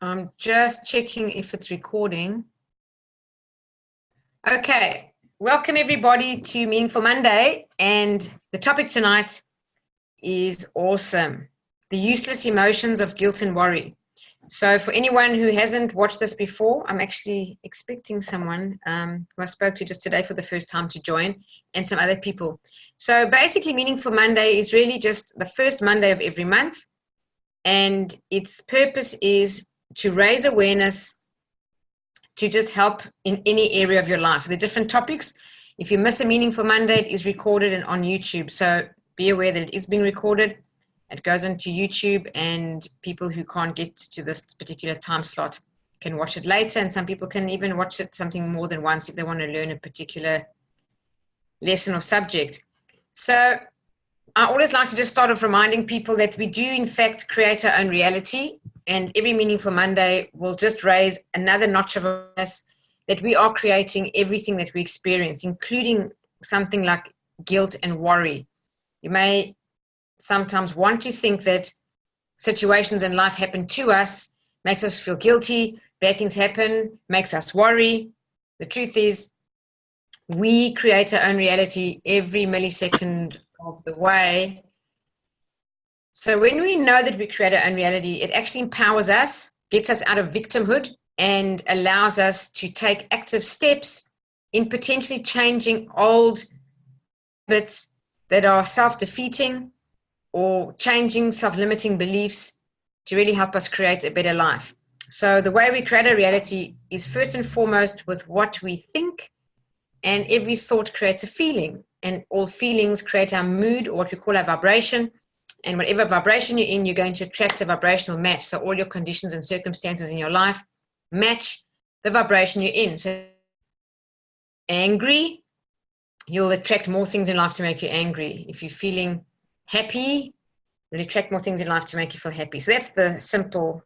I'm just checking if it's recording. Okay, welcome everybody to Meaningful Monday, and the topic tonight is awesome. The useless emotions of guilt and worry. So for anyone who hasn't watched this before, I'm actually expecting someone who I spoke to just today for the first time to join, and some other people. So basically Meaningful Monday is really just the first Monday of every month, and its purpose is to raise awareness, to just help in any area of your life. The different topics. If you miss a Meaningful Monday, it is recorded and on YouTube. So be aware that it is being recorded. It goes onto YouTube, and people who can't get to this particular time slot can watch it later. And some people can even watch it something more than once if they want to learn a particular lesson or subject. So I always like to just start off reminding people that we do in fact create our own reality, and every Meaningful Monday will just raise another notch of awareness that we are creating everything that we experience, including something like guilt and worry. You may sometimes want to think that situations in life happen to us, makes us feel guilty, bad things happen, makes us worry. The truth is, we create our own reality every millisecond of the way. So when we know that we create our own reality, it actually empowers us, gets us out of victimhood, and allows us to take active steps in potentially changing old habits that are self-defeating, or changing self-limiting beliefs to really help us create a better life. So the way we create a reality is first and foremost with what we think, and every thought creates a feeling, and all feelings create our mood, or what we call our vibration. And whatever vibration you're in, you're going to attract a vibrational match. So all your conditions and circumstances in your life match the vibration you're in. So angry, you'll attract more things in life to make you angry. If you're feeling happy, you'll attract more things in life to make you feel happy. So that's the simple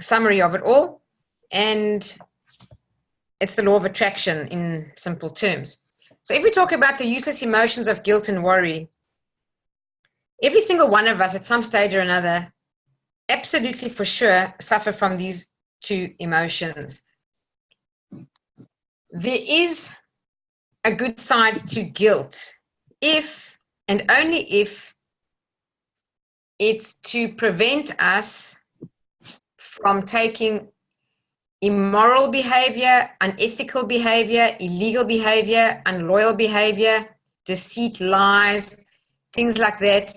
summary of it all. And it's the law of attraction in simple terms. So if we talk about the useless emotions of guilt and worry, every single one of us at some stage or another, absolutely for sure, suffer from these two emotions. There is a good side to guilt if, and only if, it's to prevent us from taking immoral behavior, unethical behavior, illegal behavior, unloyal behavior, deceit, lies, things like that,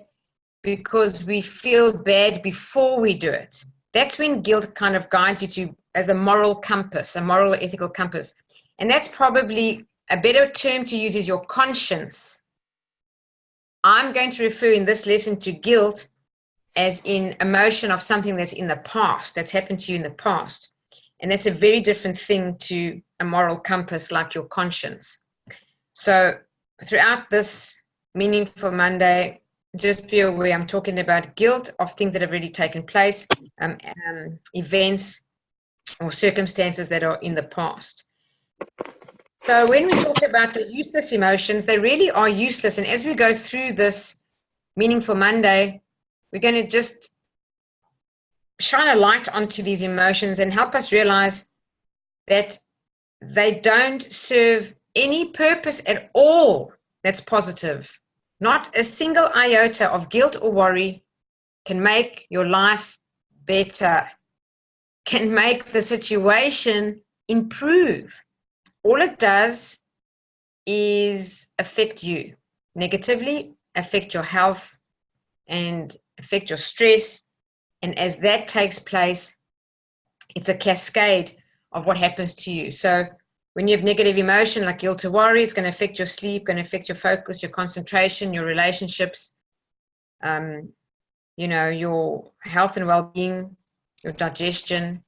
because we feel bad before we do it. That's when guilt kind of guides you to as a moral compass, a moral or ethical compass. And that's probably a better term to use is your conscience. I'm going to refer in this lesson to guilt as in emotion of something that's in the past, that's happened to you in the past. And that's a very different thing to a moral compass like your conscience. So throughout this Meaningful Monday, just be aware I'm talking about guilt of things that have already taken place, events or circumstances that are in the past. So when we talk about the useless emotions, they really are useless. And as we go through this Meaningful Monday, we're going to just shine a light onto these emotions and help us realize that they don't serve any purpose at all that's positive. Not a single iota of guilt or worry can make your life better, can make the situation improve. All it does is affect you negatively, affect your health, and affect your stress. And as that takes place, it's a cascade of what happens to you. So when you have negative emotion like guilt or worry, it's going to affect your sleep, going to affect your focus, your concentration, your relationships, your health and well-being, your digestion,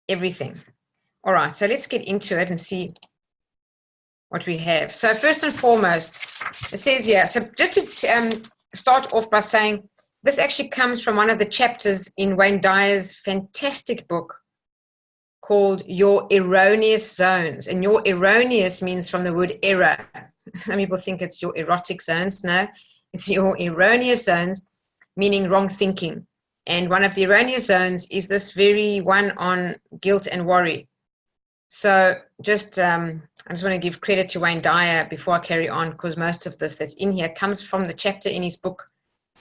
everything. All right, so let's get into it and see what we have. So first and foremost, it says here, so just to start off by saying, this actually comes from one of the chapters in Wayne Dyer's fantastic book called Your Erroneous Zones. And your erroneous means from the word error. Some people think it's your erotic zones. No, it's your erroneous zones, meaning wrong thinking. And one of the erroneous zones is this very one on guilt and worry. So I just want to give credit to Wayne Dyer before I carry on, because most of this that's in here comes from the chapter in his book,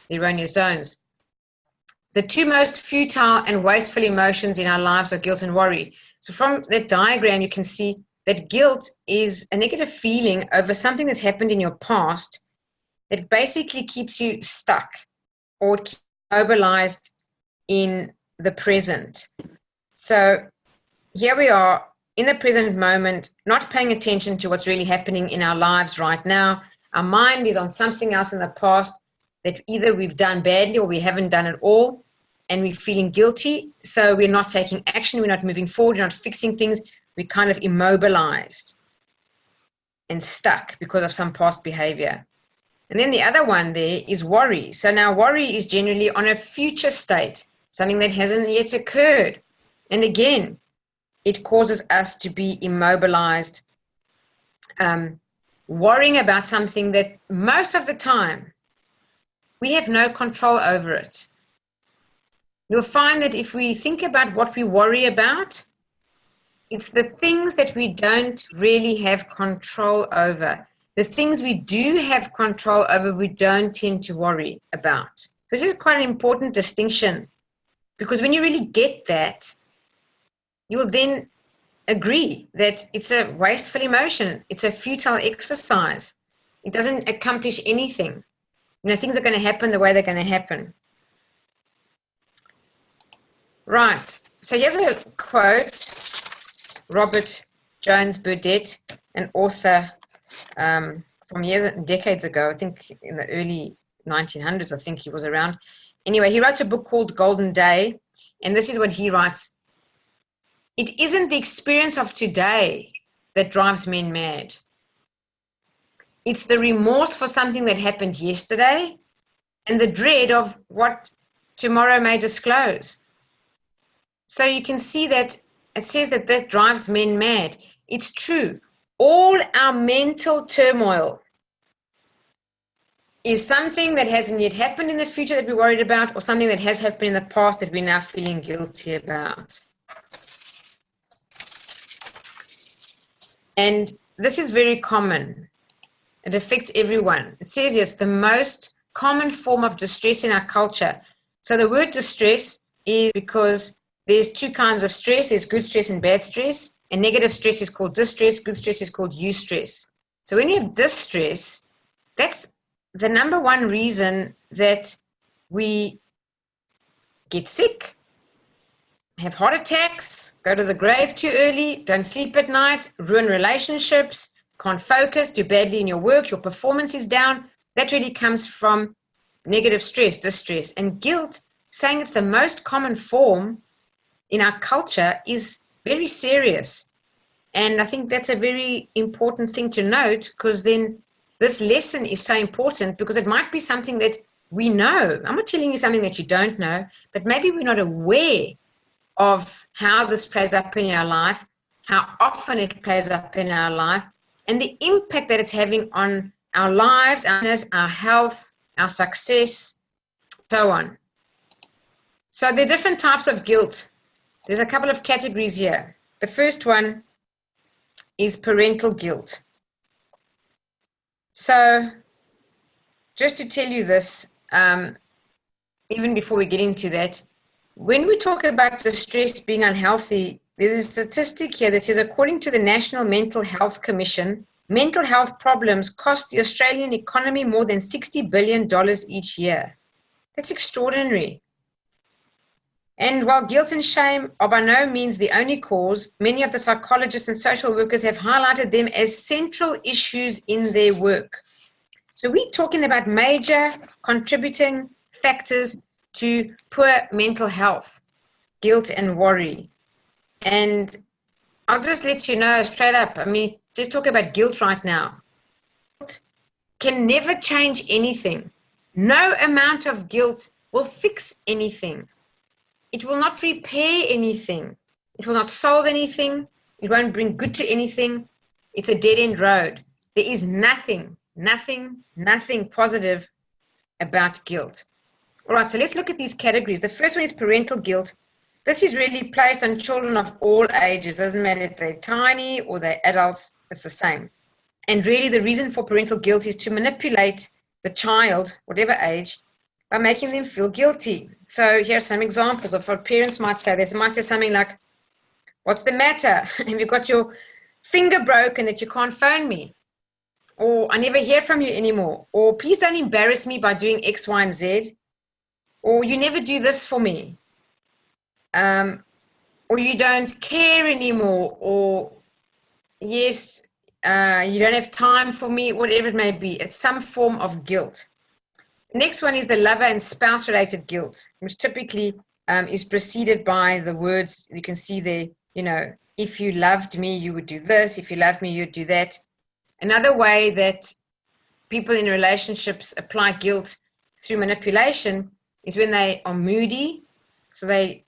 The Erroneous Zones. The two most futile and wasteful emotions in our lives are guilt and worry. So from that diagram, you can see that guilt is a negative feeling over something that's happened in your past that basically keeps you stuck or mobilized in the present. So here we are in the present moment, not paying attention to what's really happening in our lives right now. Our mind is on something else in the past that either we've done badly or we haven't done at all, and we're feeling guilty. So we're not taking action, we're not moving forward, we're not fixing things. We're kind of immobilized and stuck because of some past behavior. And then the other one there is worry. So now worry is generally on a future state, something that hasn't yet occurred. And again, it causes us to be immobilized, worrying about something that most of the time we have no control over it. You'll find that if we think about what we worry about, it's the things that we don't really have control over. The things we do have control over, we don't tend to worry about. This is quite an important distinction, because when you really get that, you'll then agree that it's a wasteful emotion. It's a futile exercise. It doesn't accomplish anything. You know, things are going to happen the way they're going to happen. Right. So here's a quote. Robert Jones Burdett, an author from decades ago, I think in the early 1900s, I think he was around. Anyway, he wrote a book called Golden Day, and this is what he writes. It isn't the experience of today that drives men mad. It's the remorse for something that happened yesterday and the dread of what tomorrow may disclose. So you can see that it says that that drives men mad. It's true. All our mental turmoil is something that hasn't yet happened in the future that we're worried about, or something that has happened in the past that we're now feeling guilty about. And this is very common. It affects everyone. It says yes, the most common form of distress in our culture. So the word distress is because there's two kinds of stress. There's good stress and bad stress. And negative stress is called distress. Good stress is called eustress. So when you have distress, that's the number one reason that we get sick, have heart attacks, go to the grave too early, don't sleep at night, ruin relationships, can't focus, do badly in your work, your performance is down. That really comes from negative stress, distress. And guilt, saying it's the most common form in our culture, is very serious. And I think that's a very important thing to note, because then this lesson is so important, because it might be something that we know. I'm not telling you something that you don't know, but maybe we're not aware of how this plays up in our life, how often it plays up in our life, and the impact that it's having on our lives, our health, our success, so on. So there are different types of guilt. There's a couple of categories here. The first one is parental guilt. So just to tell you this, even before we get into that, when we talk about distress being unhealthy, there's a statistic here that says, according to the National Mental Health Commission, mental health problems cost the Australian economy more than $60 billion each year. That's extraordinary. And while guilt and shame are by no means the only cause, many of the psychologists and social workers have highlighted them as central issues in their work. So we're talking about major contributing factors to poor mental health, guilt and worry. And I'll just let you know straight up, I mean, just talk about guilt right now. Guilt can never change anything. No amount of guilt will fix anything. It will not repair anything. It will not solve anything. It won't bring good to anything. It's a dead-end road. There is nothing positive about guilt. All right, so let's look at these categories. The first one is parental guilt. This is really placed on children of all ages. Doesn't matter if they're tiny or they're adults, it's the same. And really the reason for parental guilt is to manipulate the child, whatever age, by making them feel guilty. So here are some examples of what parents might say. They might say something like, what's the matter? Have you got your finger broken that you can't phone me? Or I never hear from you anymore. Or please don't embarrass me by doing X, Y, and Z. Or you never do this for me. Or you don't care anymore. Or yes, you don't have time for me, whatever it may be. It's some form of guilt. The next one is the lover and spouse related guilt, which typically is preceded by the words you can see there, you know, if you loved me, you would do this. If you loved me, you'd do that. Another way that people in relationships apply guilt through manipulation is when they are moody. So they,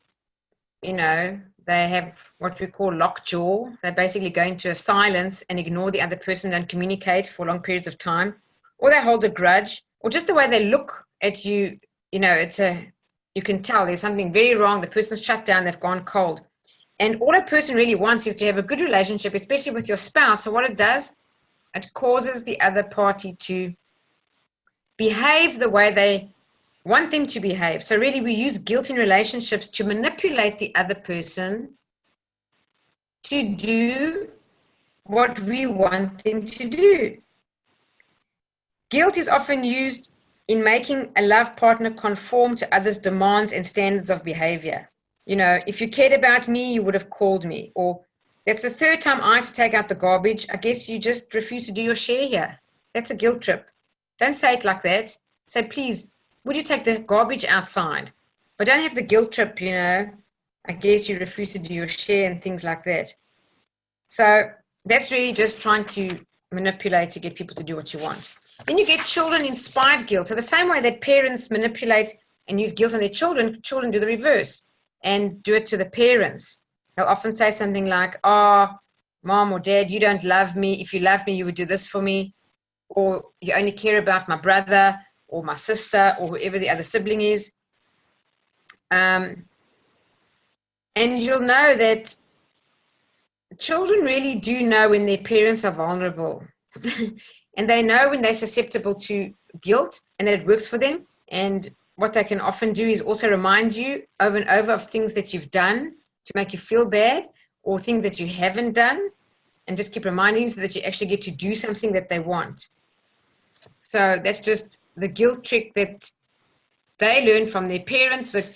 you know, they have what we call lockjaw. They basically go into a silence and ignore the other person, don't communicate for long periods of time, or they hold a grudge, or just the way they look at you, you know, you can tell there's something very wrong. The person's shut down, they've gone cold. And all a person really wants is to have a good relationship, especially with your spouse. So what it does, it causes the other party to behave the way they want them to behave. So really we use guilt in relationships to manipulate the other person to do what we want them to do. Guilt is often used in making a love partner conform to others' demands and standards of behavior. You know, if you cared about me, you would have called me. Or that's the third time I had to take out the garbage. I guess you just refuse to do your share here. That's a guilt trip. Don't say it like that. Say, please, would you take the garbage outside? But don't have the guilt trip, you know. I guess you refuse to do your share and things like that. So that's really just trying to manipulate to get people to do what you want. Then you get children-inspired guilt. So the same way that parents manipulate and use guilt on their children, children do the reverse and do it to the parents. They'll often say something like, oh, mom or dad, you don't love me. If you loved me, you would do this for me. Or you only care about my brother or my sister or whoever the other sibling is. And you'll know that children really do know when their parents are vulnerable. And they know when they're susceptible to guilt and that it works for them. And what they can often do is also remind you over and over of things that you've done to make you feel bad, or things that you haven't done, and just keep reminding you so that you actually get to do something that they want. So that's just the guilt trick that they learned from their parents. The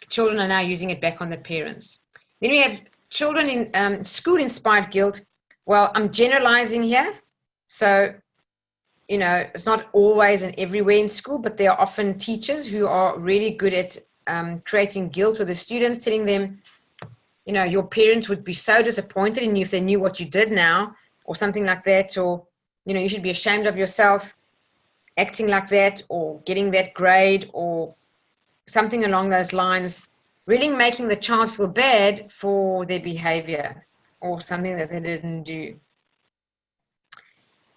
children are now using it back on the parents. Then we have children in school-inspired guilt. Well, I'm generalizing here. So, you know, it's not always and everywhere in school, but there are often teachers who are really good at creating guilt with the students, telling them, you know, your parents would be so disappointed in you if they knew what you did now, or something like that, or, you know, you should be ashamed of yourself acting like that, or getting that grade, or something along those lines, really making the child feel bad for their behavior or something that they didn't do.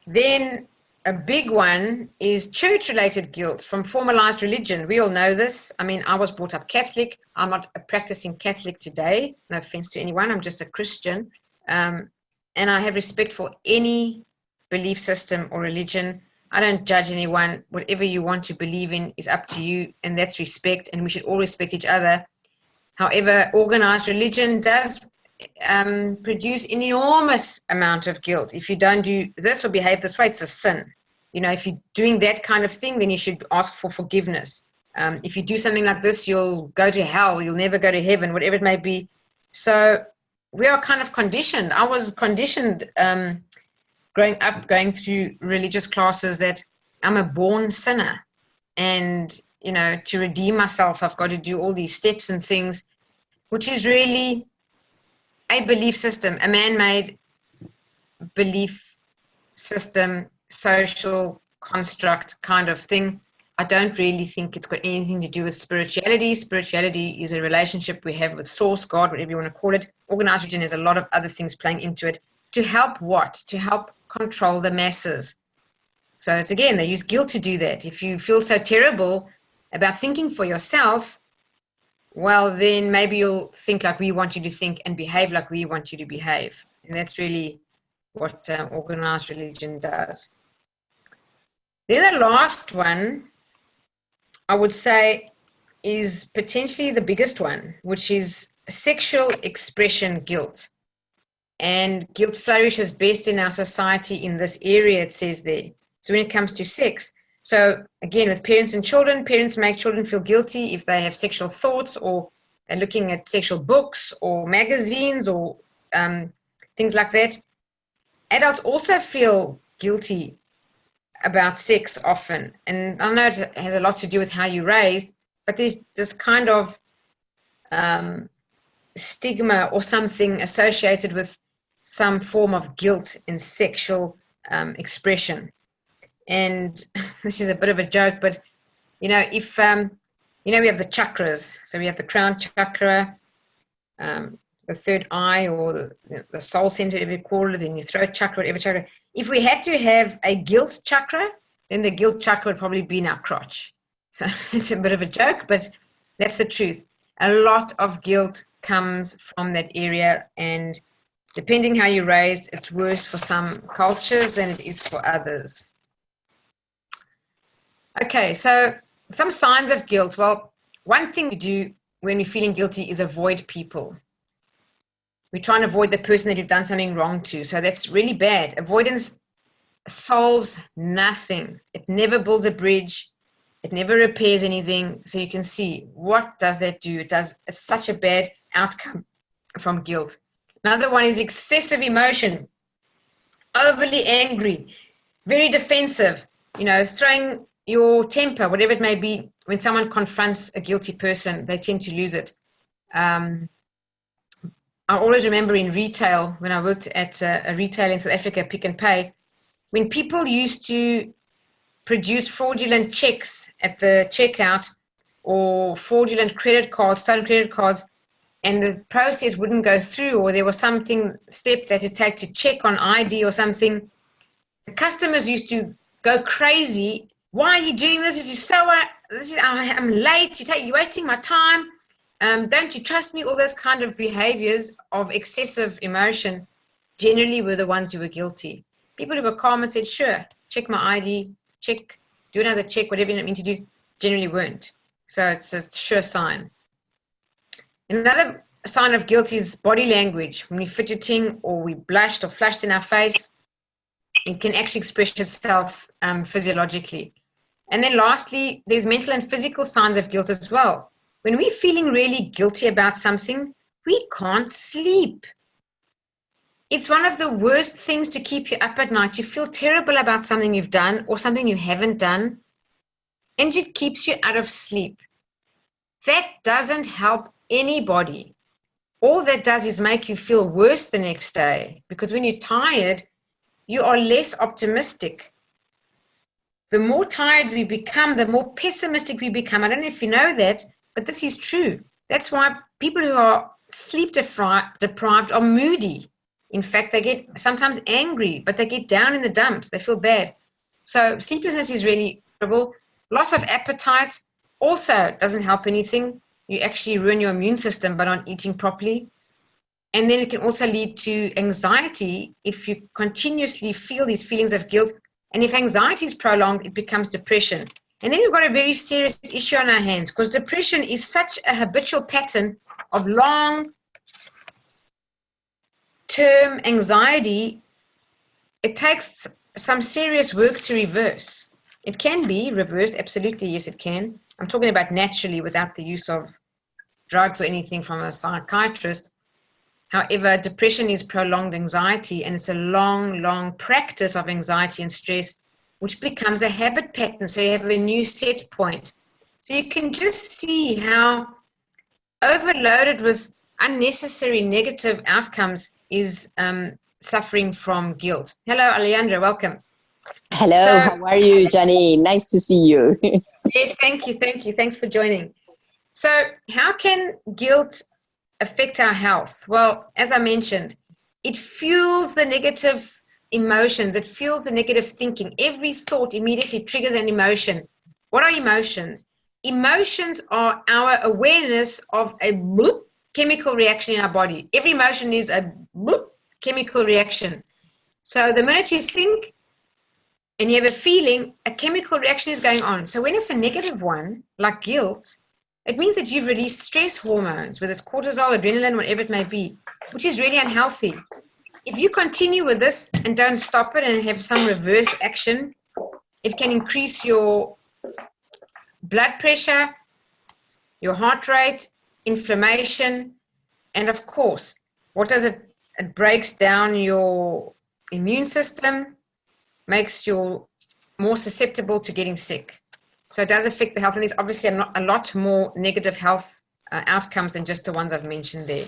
Then a big one is church-related guilt from formalized religion. We all know this. I mean, I was brought up Catholic. I'm not a practicing Catholic today. No offense to anyone. I'm just a Christian. And I have respect for any belief system or religion. I don't judge anyone. Whatever you want to believe in is up to you, and that's respect, and we should all respect each other. However, organized religion does produce an enormous amount of guilt. If you don't do this or behave this way, it's a sin. You know, if you're doing that kind of thing, then you should ask for forgiveness. If you do something like this, you'll go to hell, you'll never go to heaven, whatever it may be. So we are kind of conditioned. I was conditioned growing up, going through religious classes, that I'm a born sinner. And, you know, to redeem myself, I've got to do all these steps and things, which is really a belief system, a man-made belief system, social construct kind of thing. I don't really think it's got anything to do with spirituality. Spirituality is a relationship we have with Source, God, whatever you want to call it. Organized religion has a lot of other things playing into it. To help what? To help control the masses. So it's, again, they use guilt to do that. If you feel so terrible about thinking for yourself, well, then maybe you'll think like we want you to think and behave like we want you to behave. And that's really what organized religion does. Then the last one, I would say, is potentially the biggest one, which is sexual expression guilt. And guilt flourishes best in our society in this area, it says there. So when it comes to sex, so again, with parents and children, parents make children feel guilty if they have sexual thoughts or are looking at sexual books or magazines or things like that. Adults also feel guilty about sex often. And I know it has a lot to do with how you're raised, but there's this kind of stigma or something associated with some form of guilt in sexual expression. And this is a bit of a joke, but if we have the chakras. So we have the crown chakra, the third eye, or the soul center, whatever you call it, then your throat chakra, whatever chakra. If we had to have a guilt chakra, then the guilt chakra would probably be in our crotch. So it's a bit of a joke, but that's the truth. A lot of guilt comes from that area, and depending how you're raised, it's worse for some cultures than it is for others. Okay, so some signs of guilt. Well, one thing we do when we're feeling guilty is avoid people. We try and avoid the person that you've done something wrong to. So that's really bad. Avoidance solves nothing. It never builds a bridge. It never repairs anything. So you can see, what does that do? It's such a bad outcome from guilt. Another one is excessive emotion, overly angry, very defensive, throwing your temper, whatever it may be. When someone confronts a guilty person, they tend to lose it. I always remember in retail, when I worked at a retailer in South Africa, Pick n Pay, when people used to produce fraudulent checks at the checkout or fraudulent credit cards, stolen credit cards, and the process wouldn't go through, or there was something step they had to take to check on ID or something, the customers used to go crazy. Why are you doing this? I'm late. You're wasting my time. Don't you trust me? All those kind of behaviors of excessive emotion generally were the ones who were guilty. People who were calm and said, sure, check my ID, do another check, whatever you mean to do, generally weren't. So it's a sure sign. Another sign of guilt is body language. When we're fidgeting or we blushed or flushed in our face, it can actually express itself physiologically. And then lastly, there's mental and physical signs of guilt as well. When we're feeling really guilty about something, we can't sleep. It's one of the worst things to keep you up at night. You feel terrible about something you've done or something you haven't done, and it keeps you out of sleep. That doesn't help anybody. All that does is make you feel worse the next day, because when you're tired, you are less optimistic. The more tired we become, the more pessimistic we become. I don't know if you know that, but this is true. That's why people who are sleep deprived are moody. In fact, they get sometimes angry, but they get down in the dumps. They feel bad. So sleeplessness is really terrible. Loss of appetite also doesn't help anything. You actually ruin your immune system by not eating properly. And then it can also lead to anxiety if you continuously feel these feelings of guilt. And if anxiety is prolonged, it becomes depression. And then we've got a very serious issue on our hands, because depression is such a habitual pattern of long-term anxiety. It takes some serious work to reverse. It can be reversed, absolutely, yes, it can. I'm talking about naturally, without the use of drugs or anything from a psychiatrist. However, depression is prolonged anxiety, and it's a long practice of anxiety and stress, which becomes a habit pattern. So you have a new set point. So you can just see how overloaded with unnecessary negative outcomes is suffering from guilt. Hello, Alejandra, welcome. Hello, how are you, Jeanine? Nice to see you. Yes, thank you. Thanks for joining. So how can guilt affect our health? Well, as I mentioned, it fuels the negative emotions. It fuels the negative thinking. Every thought immediately triggers an emotion. What are emotions? emotions are our awareness of a bloop chemical reaction in our body. Every emotion is a bloop chemical reaction. So the minute you think and you have a feeling, a chemical reaction is going on. So when it's a negative one, like guilt, it means that you've released stress hormones, whether it's cortisol, adrenaline, whatever it may be, which is really unhealthy. If you continue with this and don't stop it and have some reverse action, it can increase your blood pressure, your heart rate, inflammation, and of course, what does it? It breaks down your immune system, makes you more susceptible to getting sick. So it does affect the health, and there's obviously a lot more negative health outcomes than just the ones I've mentioned there.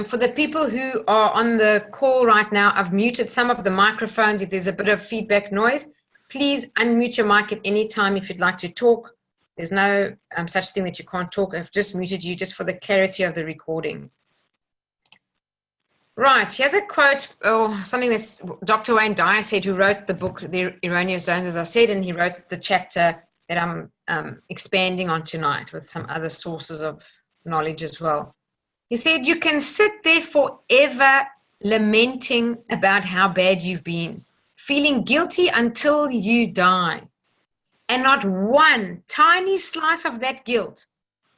For the people who are on the call right now, I've muted some of the microphones. If there's a bit of feedback noise, please unmute your mic at any time if you'd like to talk. There's no such thing that you can't talk. I've just muted you just for the clarity of the recording. Right, here's a quote or something that Dr. Wayne Dyer said, who wrote the book, The Erroneous Zones, as I said, and he wrote the chapter that I'm expanding on tonight with some other sources of knowledge as well. He said, you can sit there forever lamenting about how bad you've been, feeling guilty until you die. And not one tiny slice of that guilt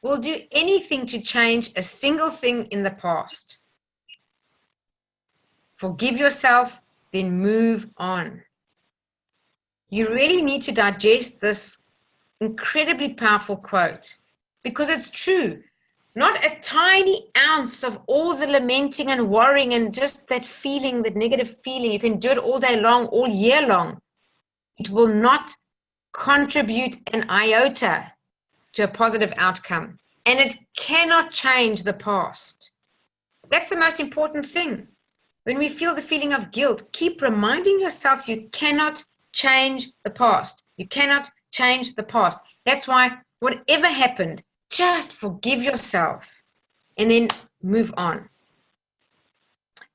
will do anything to change a single thing in the past. Forgive yourself, then move on. You really need to digest this incredibly powerful quote because it's true. Not a tiny ounce of all the lamenting and worrying and just that feeling, that negative feeling. You can do it all day long, all year long. It will not contribute an iota to a positive outcome. And it cannot change the past. That's the most important thing. When we feel the feeling of guilt, keep reminding yourself you cannot change the past. You cannot change the past. That's why whatever happened, just forgive yourself and then move on.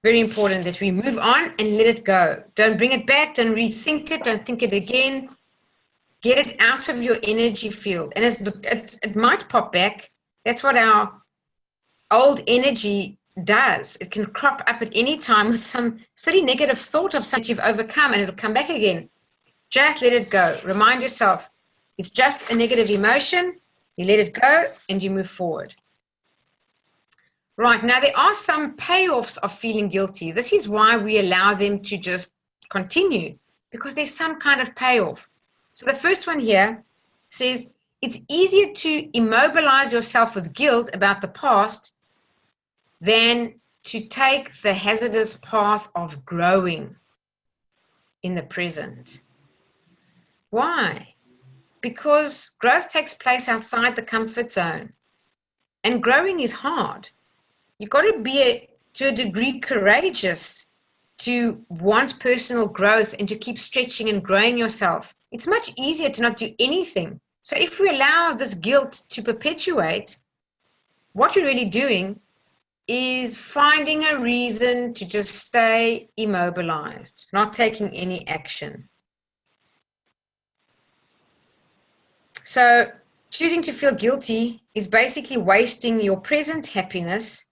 Very important that we move on and let it go. Don't bring it back. Don't rethink it. Don't think it again. Get it out of your energy field. And it might pop back. That's what our old energy does. It can crop up at any time with some silly negative thought of something you've overcome, and it'll come back again. Just let it go. Remind yourself, it's just a negative emotion. You let it go and you move forward. Right, now there are some payoffs of feeling guilty. This is why we allow them to just continue, because there's some kind of payoff. So the first one here says, it's easier to immobilize yourself with guilt about the past than to take the hazardous path of growing in the present. Why? Because growth takes place outside the comfort zone, and growing is hard. You've got to be, to a degree, courageous to want personal growth and to keep stretching and growing yourself. It's much easier to not do anything. So if we allow this guilt to perpetuate, what we're really doing is finding a reason to just stay immobilized, not taking any action. So choosing to feel guilty is basically wasting your present happiness,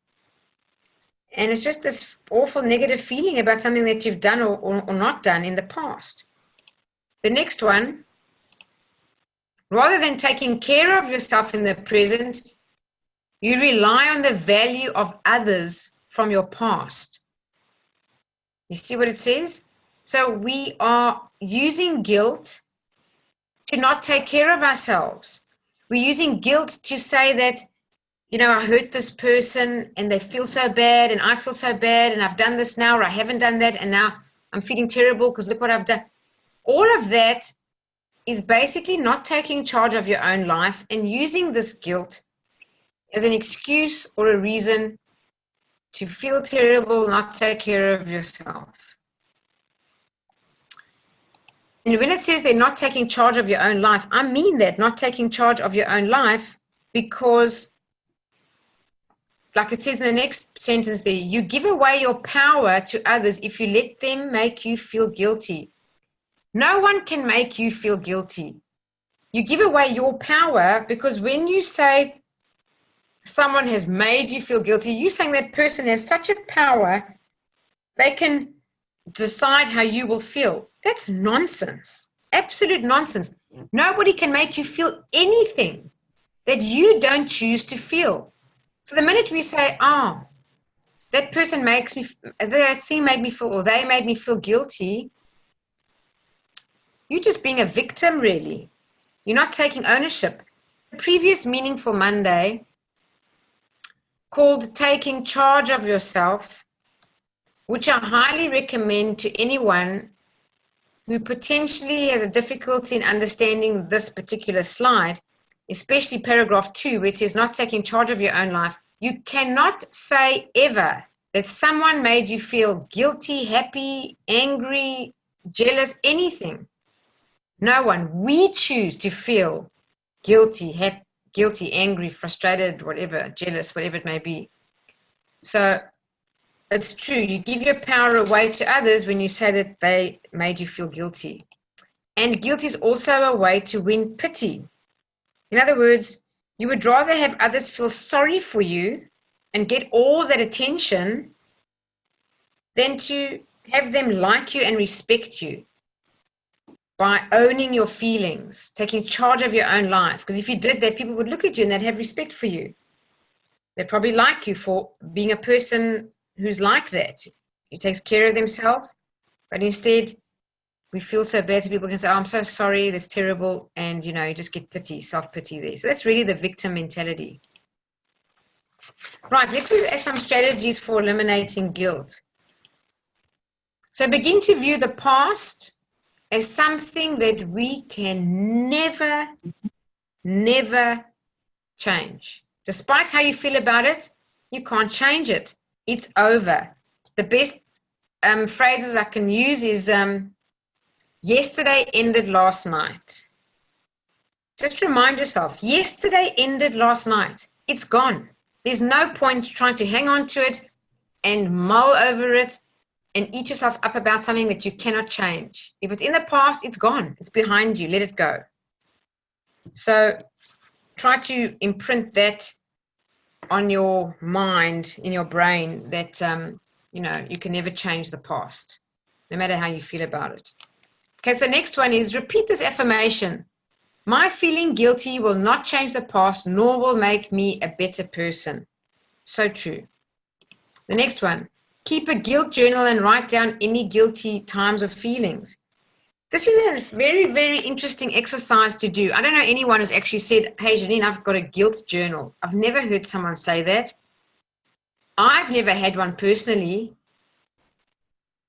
and it's just this awful negative feeling about something that you've done or not done in the past. The next one, rather than taking care of yourself in the present, you rely on the value of others from your past. You see what it says? So we are using guilt to not take care of ourselves. We're using guilt to say that, you know, I hurt this person and they feel so bad and I feel so bad and I've done this now or I haven't done that and now I'm feeling terrible because look what I've done. All of that is basically not taking charge of your own life and using this guilt as an excuse or a reason to feel terrible, not take care of yourself. And when it says they're not taking charge of your own life, I mean that, not taking charge of your own life, because like it says in the next sentence there, you give away your power to others if you let them make you feel guilty. No one can make you feel guilty. You give away your power, because when you say someone has made you feel guilty, you're saying that person has such a power, they can decide how you will feel. That's nonsense. Absolute nonsense. Nobody can make you feel anything that you don't choose to feel. So the minute we say, oh, that person makes me, that thing made me feel, or they made me feel guilty, you're just being a victim, really. You're not taking ownership. The previous Meaningful Monday, called Taking Charge of Yourself, which I highly recommend to anyone who potentially has a difficulty in understanding this particular slide, especially paragraph 2, which is not taking charge of your own life. You cannot say ever that someone made you feel guilty, happy, angry, jealous, anything. No one. We choose to feel guilty, angry, frustrated, whatever, jealous, whatever it may be. So it's true. You give your power away to others when you say that they made you feel guilty. And guilt is also a way to win pity. In other words, you would rather have others feel sorry for you and get all that attention than to have them like you and respect you by owning your feelings, taking charge of your own life. Because if you did that, people would look at you and they'd have respect for you. They'd probably like you for being a person who's like that, who takes care of themselves. But instead, we feel so bad, so people can say, oh, I'm so sorry, that's terrible. And, you just get pity, self-pity there. So that's really the victim mentality. Right, let's look at some strategies for eliminating guilt. So begin to view the past as something that we can never, never change. Despite how you feel about it, you can't change it. It's over. The best phrases I can use is, yesterday ended last night. Just remind yourself, yesterday ended last night. It's gone. There's no point trying to hang on to it and mull over it and eat yourself up about something that you cannot change. If it's in the past, it's gone. It's behind you. Let it go. So try to imprint that on your mind, in your brain, that, you can never change the past, no matter how you feel about it. Okay, so next one is repeat this affirmation. My feeling guilty will not change the past, nor will make me a better person. So true. The next one. Keep a guilt journal and write down any guilty times or feelings. This is a very, very interesting exercise to do. I don't know anyone who's actually said, hey, Jeanine, I've got a guilt journal. I've never heard someone say that. I've never had one personally.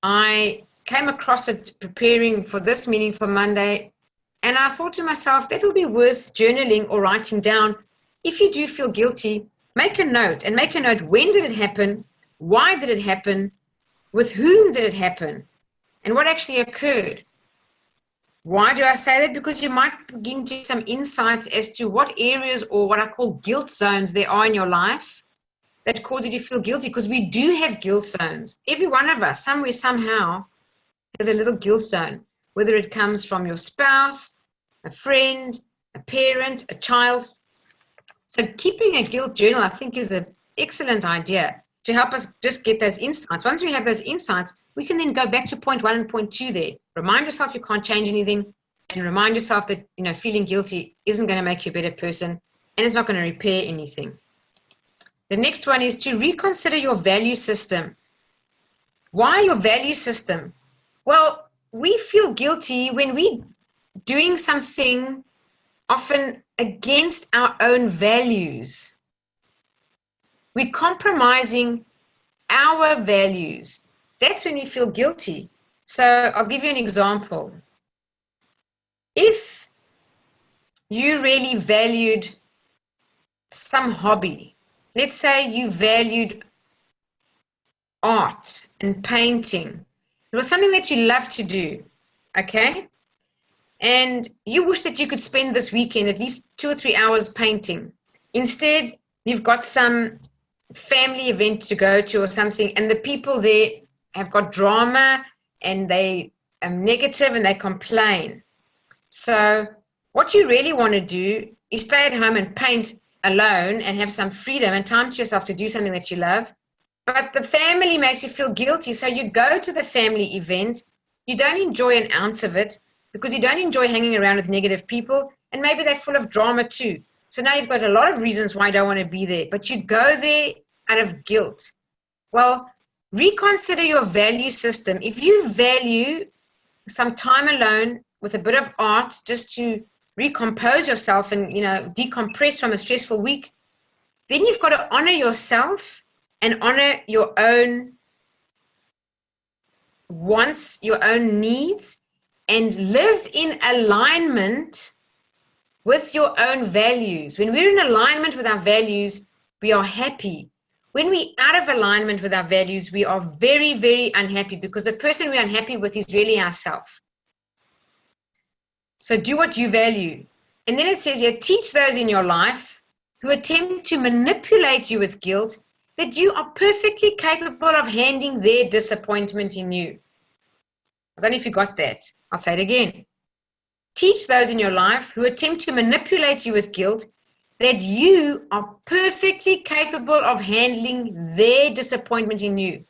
I came across it preparing for this Meaningful Monday, and I thought to myself, that will be worth journaling or writing down. If you do feel guilty, make a note, and make a note, when did it happen? Why did it happen? With whom did it happen? And what actually occurred? Why do I say that? Because you might begin to get some insights as to what areas or what I call guilt zones there are in your life that cause you to feel guilty, because we do have guilt zones. Every one of us, somewhere, somehow, has a little guilt zone, whether it comes from your spouse, a friend, a parent, a child. So keeping a guilt journal, I think, is an excellent idea to help us just get those insights. Once we have those insights, we can then go back to point 1 and point 2 there. Remind yourself you can't change anything, and remind yourself that, feeling guilty isn't going to make you a better person, and it's not going to repair anything. The next one is to reconsider your value system. Why your value system? Well, we feel guilty when we're doing something often against our own values. We're compromising our values. That's when we feel guilty. So I'll give you an example. If you really valued some hobby, let's say you valued art and painting. It was something that you love to do, okay? And you wish that you could spend this weekend at least 2 or 3 hours painting. Instead, you've got some family event to go to or something, and the people there have got drama and they are negative and they complain. So What you really want to do is stay at home and paint alone and have some freedom and time to yourself to do something that you love. But the family makes you feel guilty, so you go to the family event. You don't enjoy an ounce of it because you don't enjoy hanging around with negative people, and maybe they're full of drama too. So now you've got a lot of reasons why you don't want to be there, but you go there out of guilt. Well, reconsider your value system. If you value some time alone with a bit of art just to recompose yourself and, decompress from a stressful week, then you've got to honor yourself and honor your own wants, your own needs, and live in alignment with your own values. When we're in alignment with our values, we are happy. When we're out of alignment with our values, we are very, very unhappy because the person we're unhappy with is really ourselves. So do what you value. And then it says here, teach those in your life who attempt to manipulate you with guilt that you are perfectly capable of handling their disappointment in you. I don't know if you got that. I'll say it again. Teach those in your life who attempt to manipulate you with guilt that you are perfectly capable of handling their disappointment in you.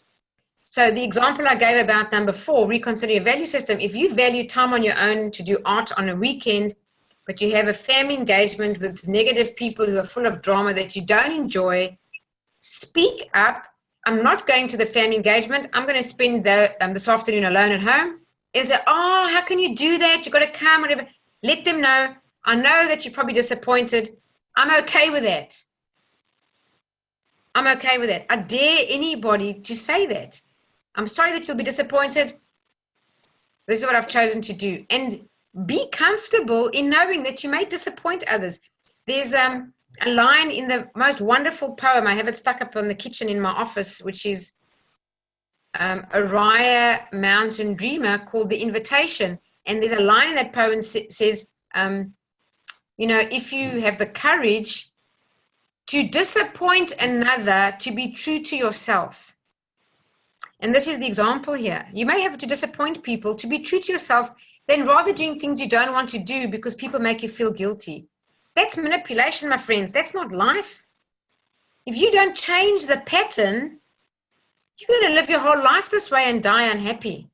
So the example I gave about number 4, reconsider your value system. If you value time on your own to do art on a weekend, but you have a family engagement with negative people who are full of drama that you don't enjoy, speak up. I'm not going to the family engagement. I'm going to spend this afternoon alone at home. And say, oh, how can you do that? You've got to come, whatever. Let them know. I know that you're probably disappointed. I'm okay with that. I'm okay with that. I dare anybody to say that. I'm sorry that you'll be disappointed. This is what I've chosen to do. And be comfortable in knowing that you may disappoint others. There's a line in the most wonderful poem. I have it stuck up on the kitchen in my office, which is Araya Mountain Dreamer, called The Invitation. And there's a line in that poem says, if you have the courage to disappoint another, to be true to yourself. And this is the example here. You may have to disappoint people to be true to yourself, then rather doing things you don't want to do because people make you feel guilty. That's manipulation, my friends. That's not life. If you don't change the pattern, you're going to live your whole life this way and die unhappy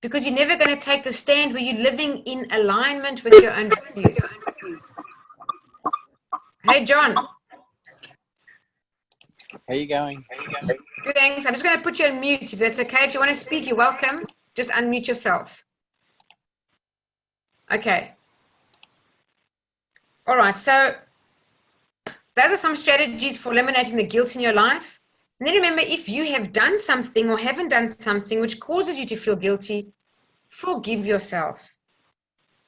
because you're never going to take the stand where you're living in alignment with your own values. Hey, John. How you going? Good, thanks. I'm just going to put you on mute if that's okay. If you want to speak, you're welcome. Just unmute yourself. Okay. All right. So those are some strategies for eliminating the guilt in your life. And then remember, if you have done something or haven't done something which causes you to feel guilty, forgive yourself.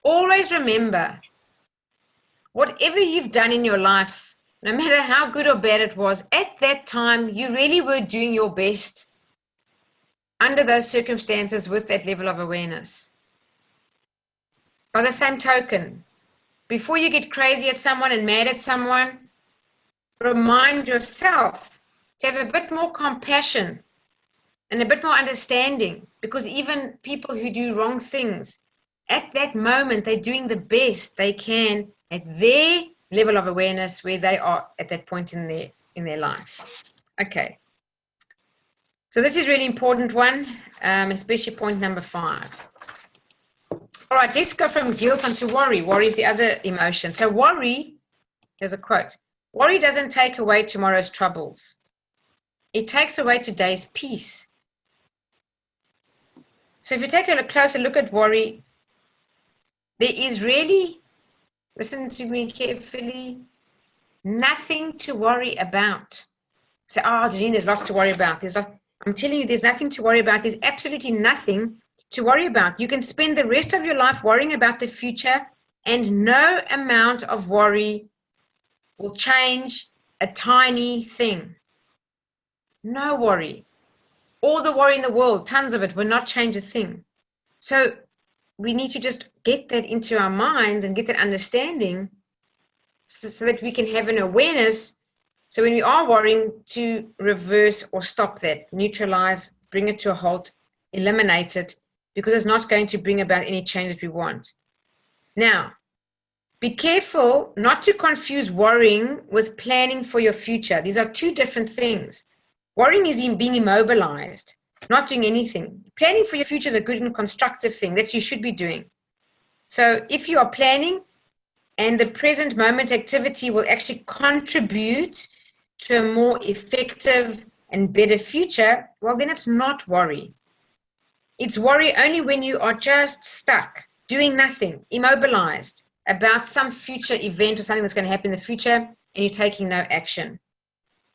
Always remember, whatever you've done in your life, no matter how good or bad it was, at that time, you really were doing your best under those circumstances with that level of awareness. By the same token, before you get crazy at someone and mad at someone, remind yourself to have a bit more compassion and a bit more understanding, because even people who do wrong things, at that moment, they're doing the best they can at their level of awareness where they are at that point in their life. Okay. So this is really important one, especially point number 5. All right, let's go from guilt onto worry. Worry is the other emotion. So worry, there's a quote, worry doesn't take away tomorrow's troubles. It takes away today's peace. So if you take a closer look at worry, there is really, listen to me carefully, nothing to worry about. Say, oh, Jeanine, there's lots to worry about. I'm telling you, there's nothing to worry about. There's absolutely nothing to worry about. You can spend the rest of your life worrying about the future, and no amount of worry will change a tiny thing. No worry. All the worry in the world, tons of it, will not change a thing. So we need to just get that into our minds and get that understanding so that we can have an awareness. So when we are worrying, to reverse or stop that, neutralize, bring it to a halt, eliminate it, because it's not going to bring about any change that we want. Now, Be careful not to confuse worrying with planning for your future. These are two different things. Worrying is being immobilized, not doing anything. Planning for your future is a good and constructive thing that you should be doing. So if you are planning and the present moment activity will actually contribute to a more effective and better future, well, then it's not worry. It's worry only when you are just stuck, doing nothing, immobilized about some future event or something that's going to happen in the future, and you're taking no action.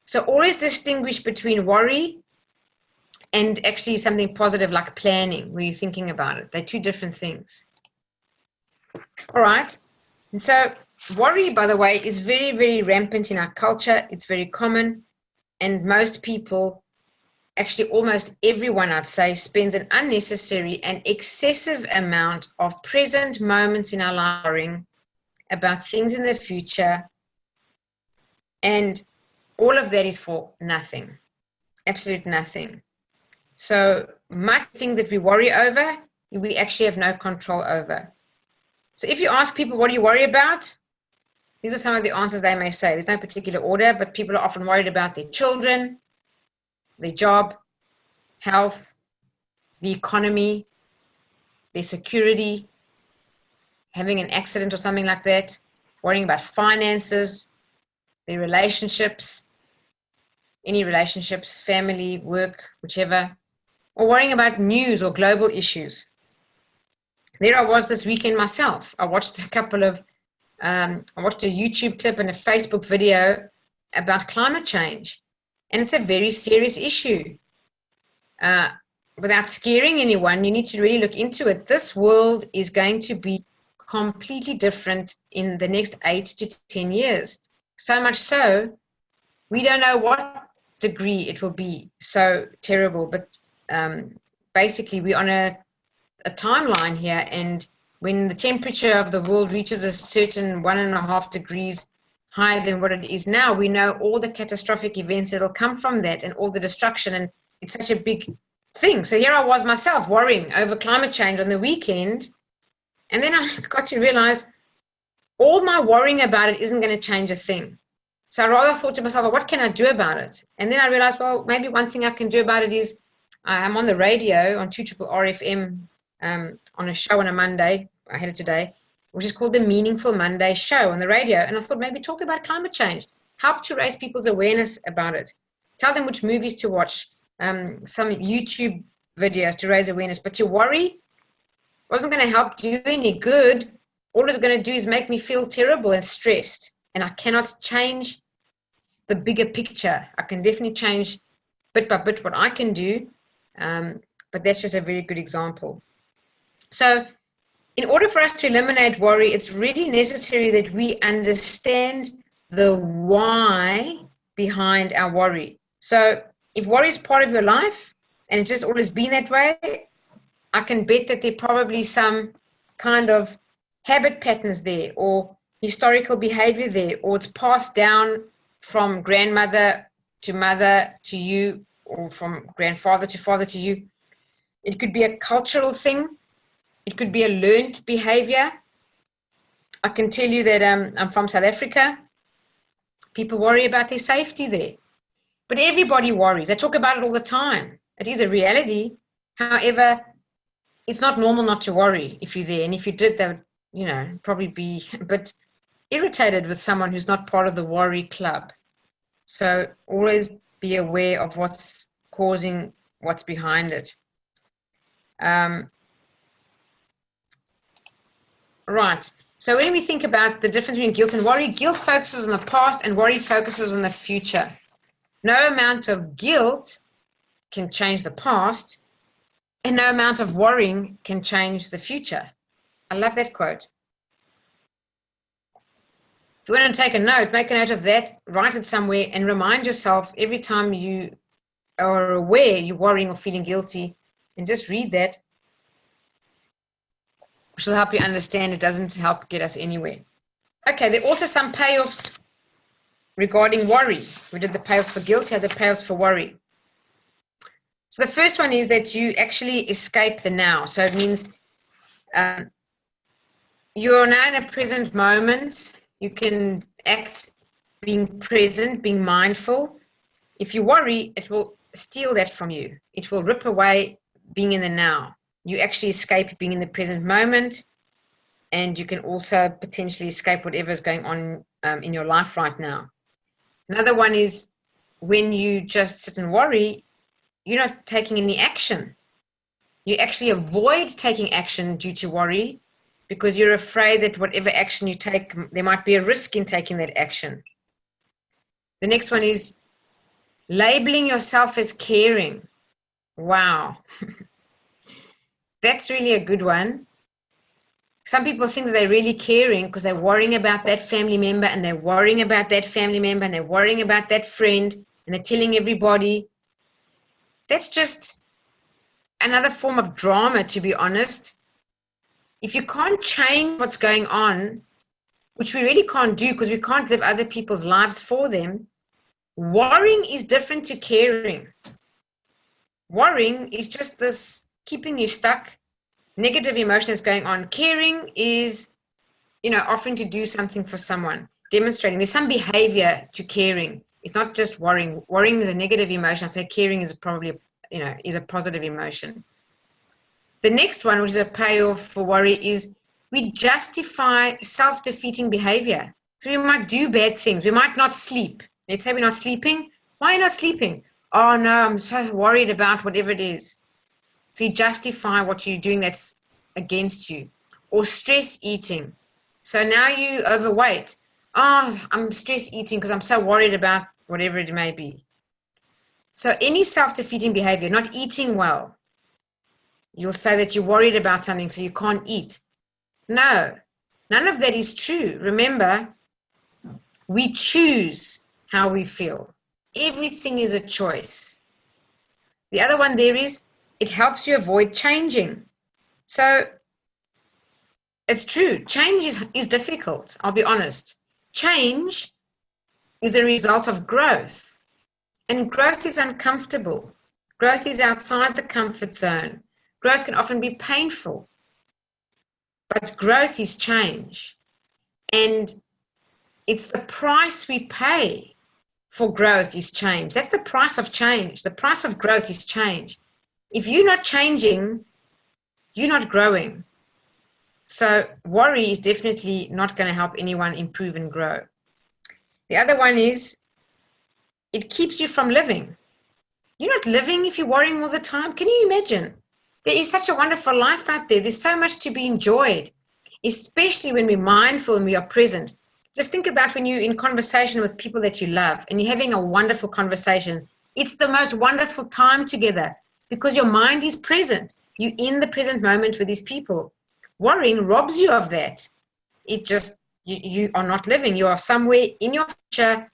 So always distinguish between worry and actually something positive like planning, where you're thinking about it. They're two different things. All right. And so worry, by the way, is very, very rampant in our culture. It's very common. And most people, actually almost everyone, I'd say, spends an unnecessary and excessive amount of present moments in our life worrying about things in the future. And all of that is for nothing, absolute nothing. So much things that we worry over, we actually have no control over. So if you ask people, what do you worry about? These are some of the answers they may say. There's no particular order, but people are often worried about their children, their job, health, the economy, their security, having an accident or something like that, worrying about finances, their relationships, any relationships, family, work, whichever, or worrying about news or global issues. There I was this weekend myself. I watched a YouTube clip and a Facebook video about climate change. And it's a very serious issue. Without scaring anyone, you need to really look into it. This world is going to be completely different in the next 8 to 10 years. So much so, we don't know what degree it will be so terrible. But basically, we're on a timeline here, and when the temperature of the world reaches a certain 1.5 degrees higher than what it is now, we know all the catastrophic events that will come from that and all the destruction, and it's such a big thing. So here I was myself worrying over climate change on the weekend, and then I got to realize all my worrying about it isn't going to change a thing. So I rather thought to myself, well, what can I do about it? And then I realized, well, maybe one thing I can do about it is I'm on the radio on 2RRFM on a show on a Monday, I had it today, which is called the Meaningful Monday Show on the radio. And I thought maybe talk about climate change, help to raise people's awareness about it, tell them which movies to watch, some YouTube videos to raise awareness. But to worry wasn't going to help do any good. All it's going to do is make me feel terrible and stressed. And I cannot change the bigger picture. I can definitely change bit by bit what I can do. But that's just a very good example. So in order for us to eliminate worry, it's really necessary that we understand the why behind our worry. So if worry is part of your life and it's just always been that way, I can bet that there are probably some kind of habit patterns there or historical behavior there, or it's passed down from grandmother to mother to you, or from grandfather to father to you. It could be a cultural thing. It could be a learned behavior. I can tell you that I'm from South Africa. People worry about their safety there. But everybody worries. They talk about it all the time. It is a reality. However, it's not normal not to worry if you're there. And if you did, they would, probably be a bit irritated with someone who's not part of the worry club. So always be aware of what's causing what's behind it. Right. So when we think about the difference between guilt and worry, guilt focuses on the past and worry focuses on the future. No amount of guilt can change the past, and no amount of worrying can change the future. I love that quote. If you want to take a note, make a note of that, write it somewhere, and remind yourself every time you are aware you're worrying or feeling guilty, and just read that, which will help you understand. It doesn't help get us anywhere. Okay, there are also some payoffs regarding worry. We did the payoffs for guilt, here the payoffs for worry. So the first one is that you actually escape the now. So it means you're now in a present moment. You can act being present, being mindful. If you worry, it will steal that from you. It will rip away being in the now. You actually escape being in the present moment, and you can also potentially escape whatever is going on in your life right now. Another one is when you just sit and worry, you're not taking any action. You actually avoid taking action due to worry because you're afraid that whatever action you take, there might be a risk in taking that action. The next one is labeling yourself as caring. Wow. That's really a good one. Some people think that they're really caring because they're worrying about that family member and they're worrying about that family member and they're worrying about that friend and they're telling everybody. That's just another form of drama, to be honest. If you can't change what's going on, which we really can't do because we can't live other people's lives for them, worrying is different to caring. Worrying is just this keeping you stuck, negative emotion that's going on. Caring is, offering to do something for someone, demonstrating. There's some behavior to caring. It's not just worrying. Worrying is a negative emotion. I say caring is probably, is a positive emotion. The next one, which is a payoff for worry, is we justify self-defeating behavior. So we might do bad things. We might not sleep. Let's say we're not sleeping. Why are you not sleeping? Oh, no, I'm so worried about whatever it is. So you justify what you're doing that's against you. Or stress eating. So now you're overweight. Oh, I'm stress eating because I'm so worried about whatever it may be. So any self-defeating behavior, not eating well, you'll say that you're worried about something so you can't eat. No, none of that is true. Remember, we choose how we feel. Everything is a choice. The other one there is, it helps you avoid changing. So it's true, change is difficult, I'll be honest. Change is a result of growth, and growth is uncomfortable. Growth is outside the comfort zone. Growth can often be painful, but growth is change. And it's the price we pay for growth is change. That's the price of change. The price of growth is change. If you're not changing, you're not growing. So worry is definitely not going to help anyone improve and grow. The other one is it keeps you from living. You're not living if you're worrying all the time. Can you imagine? There is such a wonderful life out there. There's so much to be enjoyed, especially when we're mindful and we are present. Just think about when you're in conversation with people that you love and you're having a wonderful conversation. It's the most wonderful time together because your mind is present. You're in the present moment with these people. Worrying robs you of that. It just, you are not living. You are somewhere in your future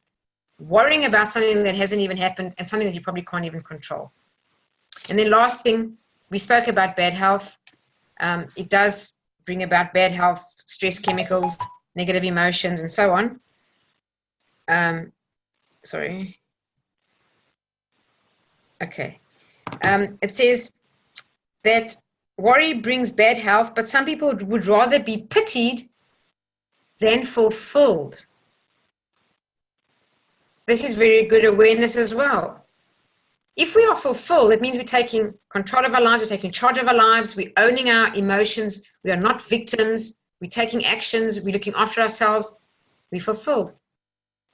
worrying about something that hasn't even happened and something that you probably can't even control. And then last thing, we spoke about bad health. It does bring about bad health, stress chemicals, negative emotions, and so on. Sorry. Okay. It says that worry brings bad health, but some people would rather be pitied than fulfilled. This is very good awareness as well. If we are fulfilled, it means we're taking control of our lives, we're taking charge of our lives, we're owning our emotions, we are not victims, we're taking actions, we're looking after ourselves, we're fulfilled.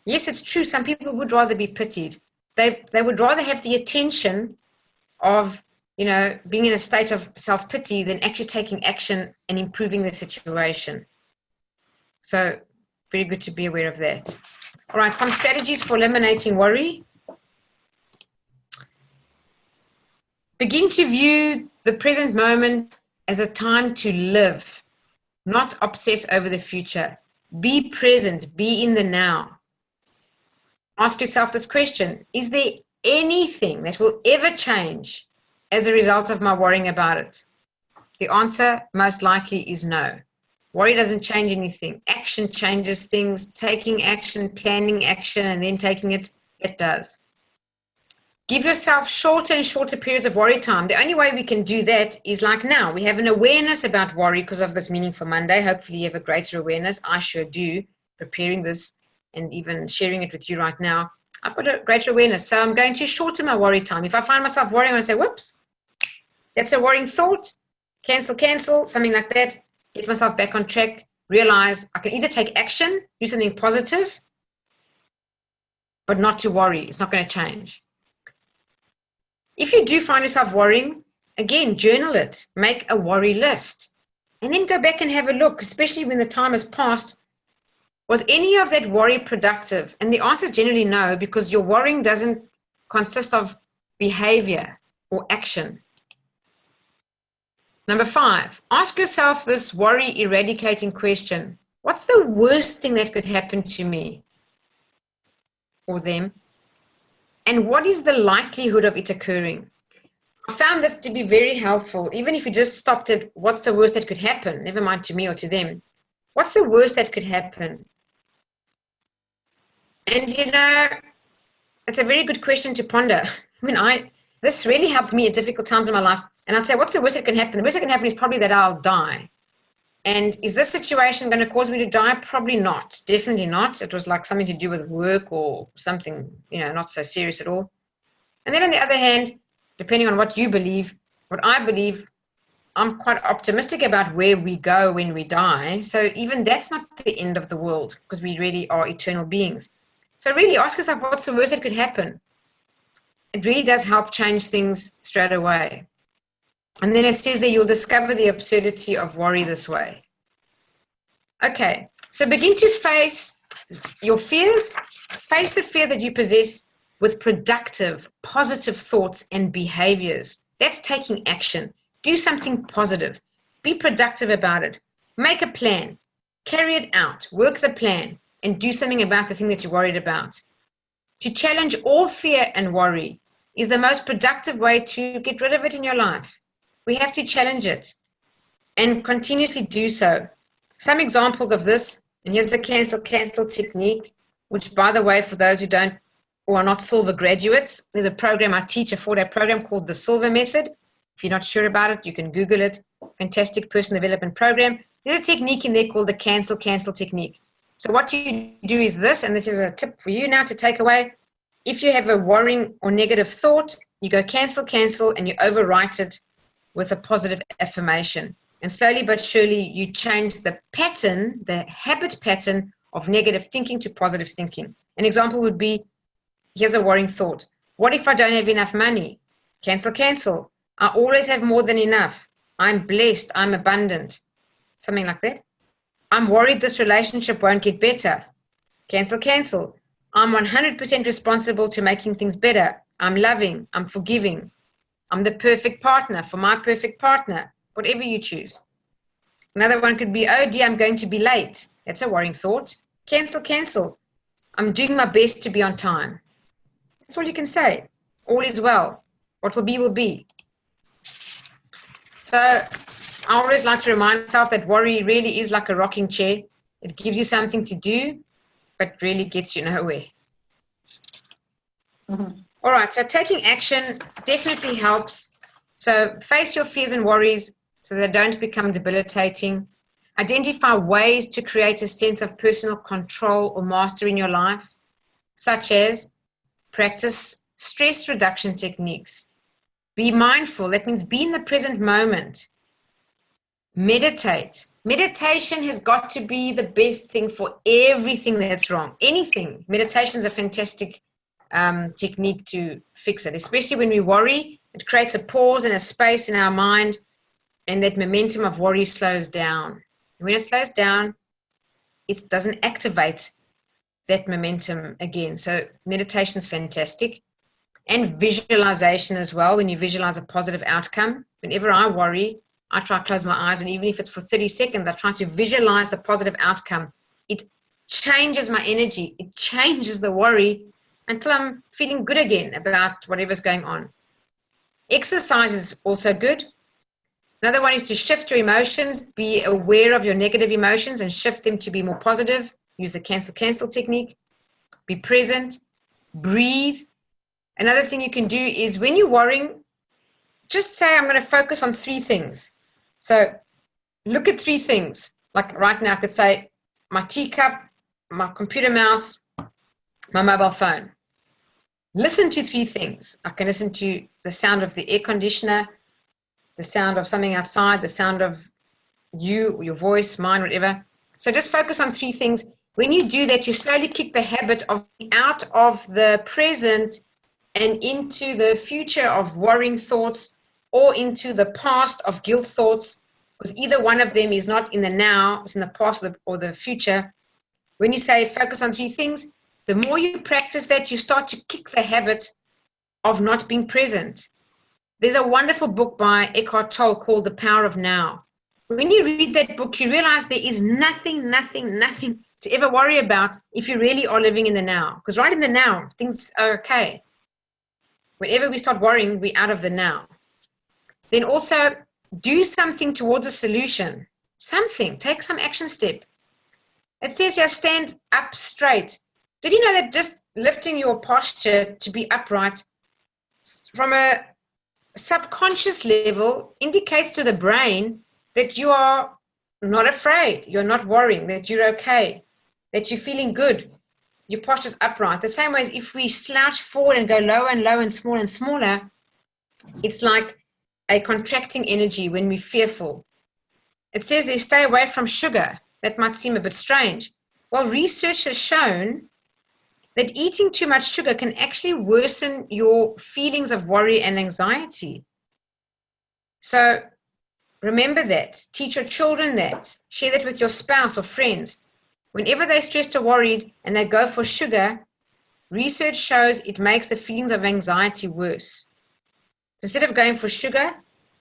Yes, it's true, some people would rather be pitied. They would rather have the attention of, being in a state of self-pity than actually taking action and improving the situation. So, very good to be aware of that. All right, some strategies for eliminating worry. Begin to view the present moment as a time to live, not obsess over the future. Be present, be in the now. Ask yourself this question, is there anything that will ever change as a result of my worrying about it? The answer most likely is no. Worry doesn't change anything. Action changes things. Taking action, planning action, and then taking it, it does. Give yourself shorter and shorter periods of worry time. The only way we can do that is like now. We have an awareness about worry because of this Meaningful Monday. Hopefully you have a greater awareness. I sure do, preparing this and even sharing it with you right now. I've got a greater awareness. So I'm going to shorten my worry time. If I find myself worrying, I'm going to say, whoops, that's a worrying thought. Cancel, something like that. Get myself back on track. Realize I can either take action, do something positive, but not to worry. It's not going to change. If you do find yourself worrying, again, journal it. Make a worry list. And then go back and have a look, especially when the time has passed. Was any of that worry productive? And the answer is generally no, because your worrying doesn't consist of behavior or action. Number 5, ask yourself this worry eradicating question. What's the worst thing that could happen to me or them? And what is the likelihood of it occurring? I found this to be very helpful, even if you just stopped at what's the worst that could happen, never mind to me or to them. What's the worst that could happen? And it's a very good question to ponder. This really helped me at difficult times in my life. And I'd say, what's the worst that can happen? The worst that can happen is probably that I'll die. And is this situation going to cause me to die? Probably not. Definitely not. It was like something to do with work or something, not so serious at all. And then on the other hand, depending on what you believe, what I believe, I'm quite optimistic about where we go when we die. So even that's not the end of the world, because we really are eternal beings. So really ask yourself, what's the worst that could happen? It really does help change things straight away. And then it says that you'll discover the absurdity of worry this way. Okay, so begin to face your fears. Face the fear that you possess with productive, positive thoughts and behaviors. That's taking action. Do something positive. Be productive about it. Make a plan. Carry it out. Work the plan and do something about the thing that you're worried about. To challenge all fear and worry is the most productive way to get rid of it in your life. We have to challenge it and continuously do so. Some examples of this, and here's the cancel technique, which, by the way, for those who don't or are not Silva graduates, there's a program I teach, a 4-day program called the Silva method. If you're not sure about it, you can Google it. Fantastic personal development program. There's a technique in there called the cancel technique. So what you do is this, and this is a tip for you now to take away. If you have a worrying or negative thought, you go cancel, and you overwrite it with a positive affirmation. And slowly but surely, you change the pattern, the habit pattern of negative thinking to positive thinking. An example would be, here's a worrying thought. What if I don't have enough money? Cancel. I always have more than enough. I'm blessed. I'm abundant. Something like that. I'm worried this relationship won't get better. Cancel. I'm 100% responsible to making things better. I'm loving. I'm forgiving. I'm the perfect partner for my perfect partner. Whatever you choose. Another one could be, oh dear, I'm going to be late. That's a worrying thought. Cancel. I'm doing my best to be on time. That's all you can say. All is well. What will be, will be. So I always like to remind myself that worry really is like a rocking chair. It gives you something to do, but really gets you nowhere. Mm-hmm. All right, so taking action definitely helps. So face your fears and worries so they don't become debilitating. Identify ways to create a sense of personal control or mastery in your life, such as practice stress reduction techniques. Be mindful. That means be in the present moment. Meditate. Meditation has got to be the best thing for everything that's wrong. Anything. Meditation is a fantastic technique to fix it, especially when we worry. It creates a pause and a space in our mind, and that momentum of worry slows down. And when it slows down, it doesn't activate that momentum again. So meditation is fantastic. And visualization as well. When you visualize a positive outcome, whenever I worry, I try to close my eyes, and even if it's for 30 seconds, I try to visualize the positive outcome. It changes my energy. It changes the worry until I'm feeling good again about whatever's going on. Exercise is also good. Another one is to shift your emotions. Be aware of your negative emotions and shift them to be more positive. Use the cancel technique. Be present. Breathe. Another thing you can do is when you're worrying, just say, I'm going to focus on 3 things. So look at 3 things. Like right now, I could say my teacup, my computer mouse, my mobile phone. Listen to 3 things. I can listen to the sound of the air conditioner, the sound of something outside, the sound of you, your voice, mine, whatever. So just focus on 3 things. When you do that, you slowly kick the habit of out of the present and into the future of worrying thoughts, or into the past of guilt thoughts, because either one of them is not in the now, it's in the past or the future. When you say focus on 3 things, the more you practice that, you start to kick the habit of not being present. There's a wonderful book by Eckhart Tolle called The Power of Now. When you read that book, you realize there is nothing to ever worry about if you really are living in the now. Because right in the now, things are okay. Whenever we start worrying, we're out of the now. Then also do something towards a solution. Something, take some action step. It says here, stand up straight. Did you know that just lifting your posture to be upright from a subconscious level indicates to the brain that you are not afraid, you're not worrying, that you're okay, that you're feeling good, your posture's upright. The same way as if we slouch forward and go lower and lower and smaller, it's like a contracting energy when we're fearful. It says they stay away from sugar. That might seem a bit strange. Well, research has shown that eating too much sugar can actually worsen your feelings of worry and anxiety. So remember that. Teach your children that. Share that with your spouse or friends. Whenever they're stressed or worried and they go for sugar, research shows it makes the feelings of anxiety worse. So instead of going for sugar,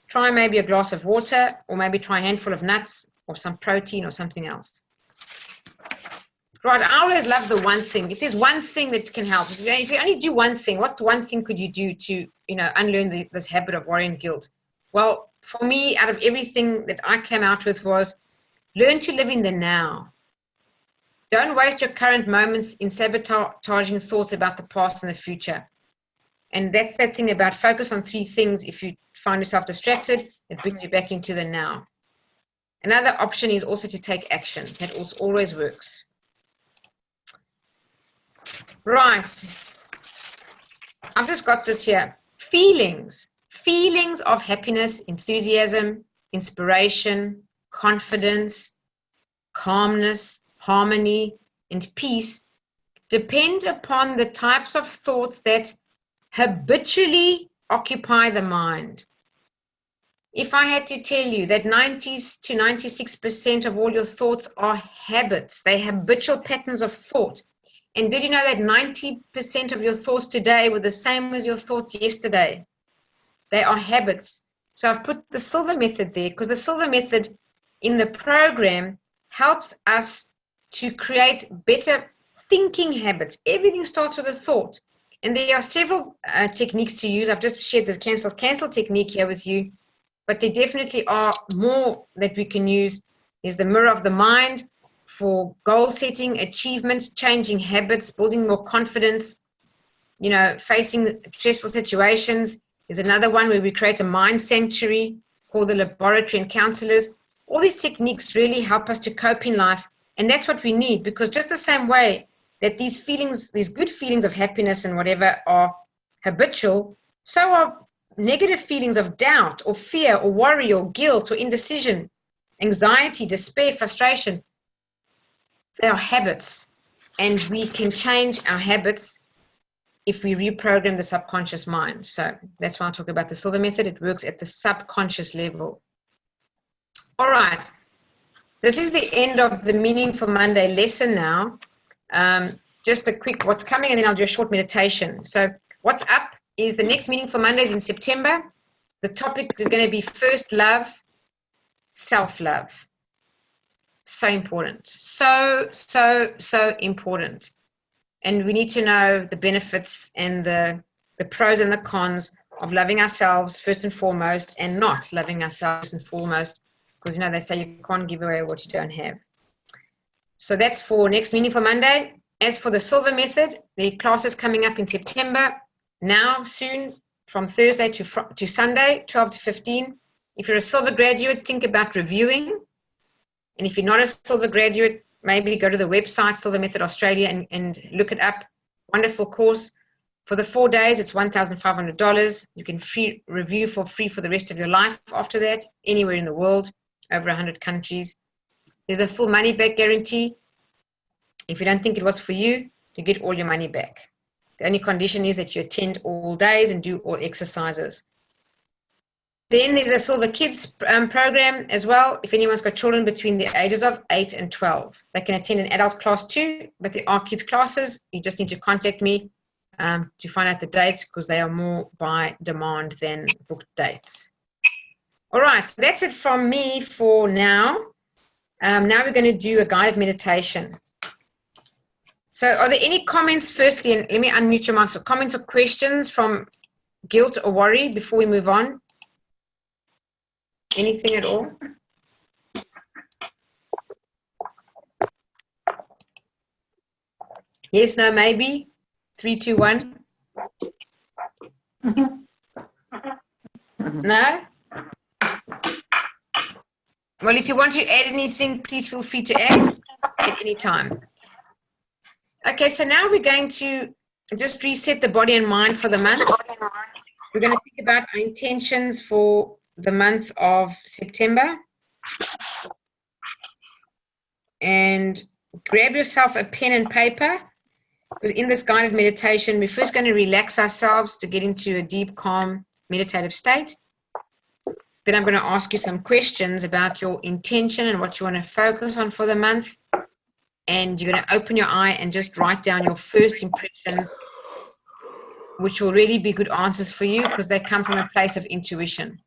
try maybe a glass of water, or maybe try a handful of nuts or some protein or something else. Right, I always love the one thing. If there's one thing that can help, if you only do one thing, what one thing could you do to, unlearn this habit of worry and guilt? Well, for me, out of everything that I came out with was learn to live in the now. Don't waste your current moments in sabotaging thoughts about the past and the future. And that's that thing about focus on 3 things. If you find yourself distracted, it brings you back into the now. Another option is also to take action. That also always works. Right. I've just got this here. Feelings of happiness, enthusiasm, inspiration, confidence, calmness, harmony, and peace depend upon the types of thoughts that habitually occupy the mind. If I had to tell you that 90 to 96% of all your thoughts are habits, they're habitual patterns of thought. And did you know that 90% of your thoughts today were the same as your thoughts yesterday? They are habits. So I've put the Silva method there because the Silva method in the program helps us to create better thinking habits. Everything starts with a thought. And there are several techniques to use. I've just shared the cancel technique here with you, but there definitely are more that we can use. There's the mirror of the mind for goal setting, achievement, changing habits, building more confidence, facing stressful situations. There's another one where we create a mind sanctuary called the laboratory and counselors. All these techniques really help us to cope in life. And that's what we need, because just the same way that these feelings, these good feelings of happiness and whatever are habitual, so are negative feelings of doubt or fear or worry or guilt or indecision, anxiety, despair, frustration. They are habits, and we can change our habits if we reprogram the subconscious mind. So that's why I talk about the Silva method. It works at the subconscious level. All right. This is the end of the Meaningful Monday lesson now. Just a quick what's coming, and then I'll do a short meditation. So what's up is the next Meaningful Mondays in September. The topic is going to be first love, self-love. So important. So important. And we need to know the benefits and the pros and the cons of loving ourselves first and foremost, and not loving ourselves first and foremost, because they say you can't give away what you don't have. So that's for next Meaningful Monday. As for the Silva method, the class is coming up in September. now soon from Thursday to Sunday, 12 to 15. If you're a Silva graduate, think about reviewing. And if you're not a Silva graduate, maybe go to the website, Silva Method Australia, and look it up. Wonderful course. For the 4 days, it's $1,500. You can review for free for the rest of your life after that, anywhere in the world, over 100 countries. There's a full money back guarantee. If you don't think it was for you, you get all your money back. The only condition is that you attend all days and do all exercises. Then there's a Silva Kids program as well. If anyone's got children between the ages of 8 and 12, they can attend an adult class too, but there are kids classes. You just need to contact me to find out the dates, because they are more by demand than booked dates. All right, so that's it from me for now. Now we're going to do a guided meditation. So are there any comments firstly, and let me unmute your mic, so comments or questions from guilt or worry before we move on? Anything at all? Yes, no, maybe? 3, 2, 1. No? Well, if you want to add anything, please feel free to add at any time. Okay, so now we're going to just reset the body and mind for the month. We're going to think about our intentions for the month of September. And grab yourself a pen and paper, because in this guided meditation, we're first going to relax ourselves to get into a deep, calm, meditative state. Then I'm going to ask you some questions about your intention and what you want to focus on for the month. And you're going to open your eye and just write down your first impressions, which will really be good answers for you because they come from a place of intuition.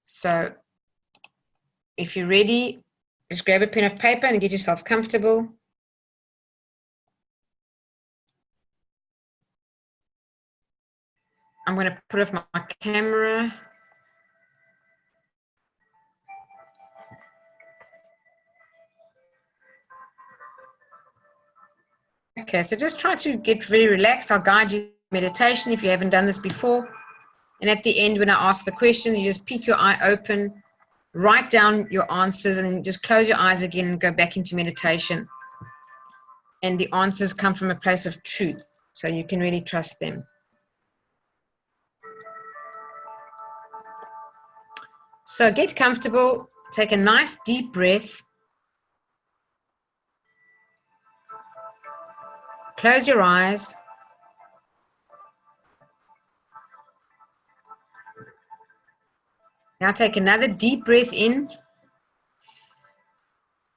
So if you're ready, just grab a pen of paper and get yourself comfortable. I'm going to put off my camera. Okay, so just try to get very relaxed. I'll guide you meditation if you haven't done this before. And at the end, when I ask the questions, you just peek your eye open, write down your answers, and then just close your eyes again and go back into meditation. And the answers come from a place of truth, so you can really trust them. So get comfortable, take a nice deep breath. Close your eyes. Now take another deep breath in.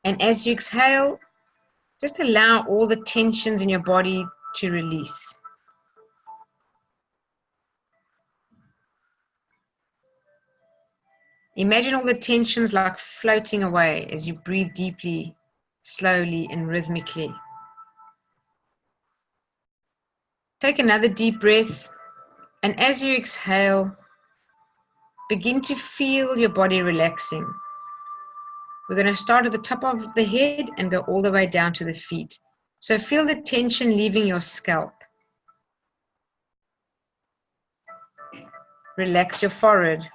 And as you exhale, just allow all the tensions in your body to release. Imagine all the tensions like floating away as you breathe deeply, slowly and rhythmically. Take another deep breath, and as you exhale, begin to feel your body relaxing. We're going to start at the top of the head and go all the way down to the feet. So feel the tension leaving your scalp. Relax your forehead.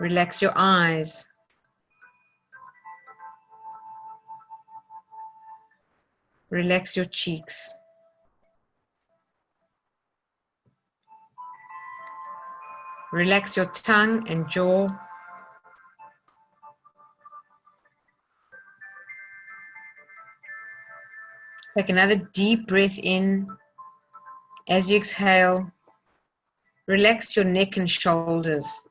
Relax your eyes. Relax your cheeks. Relax your tongue and jaw. Take another deep breath in. As you exhale, relax your neck and shoulders.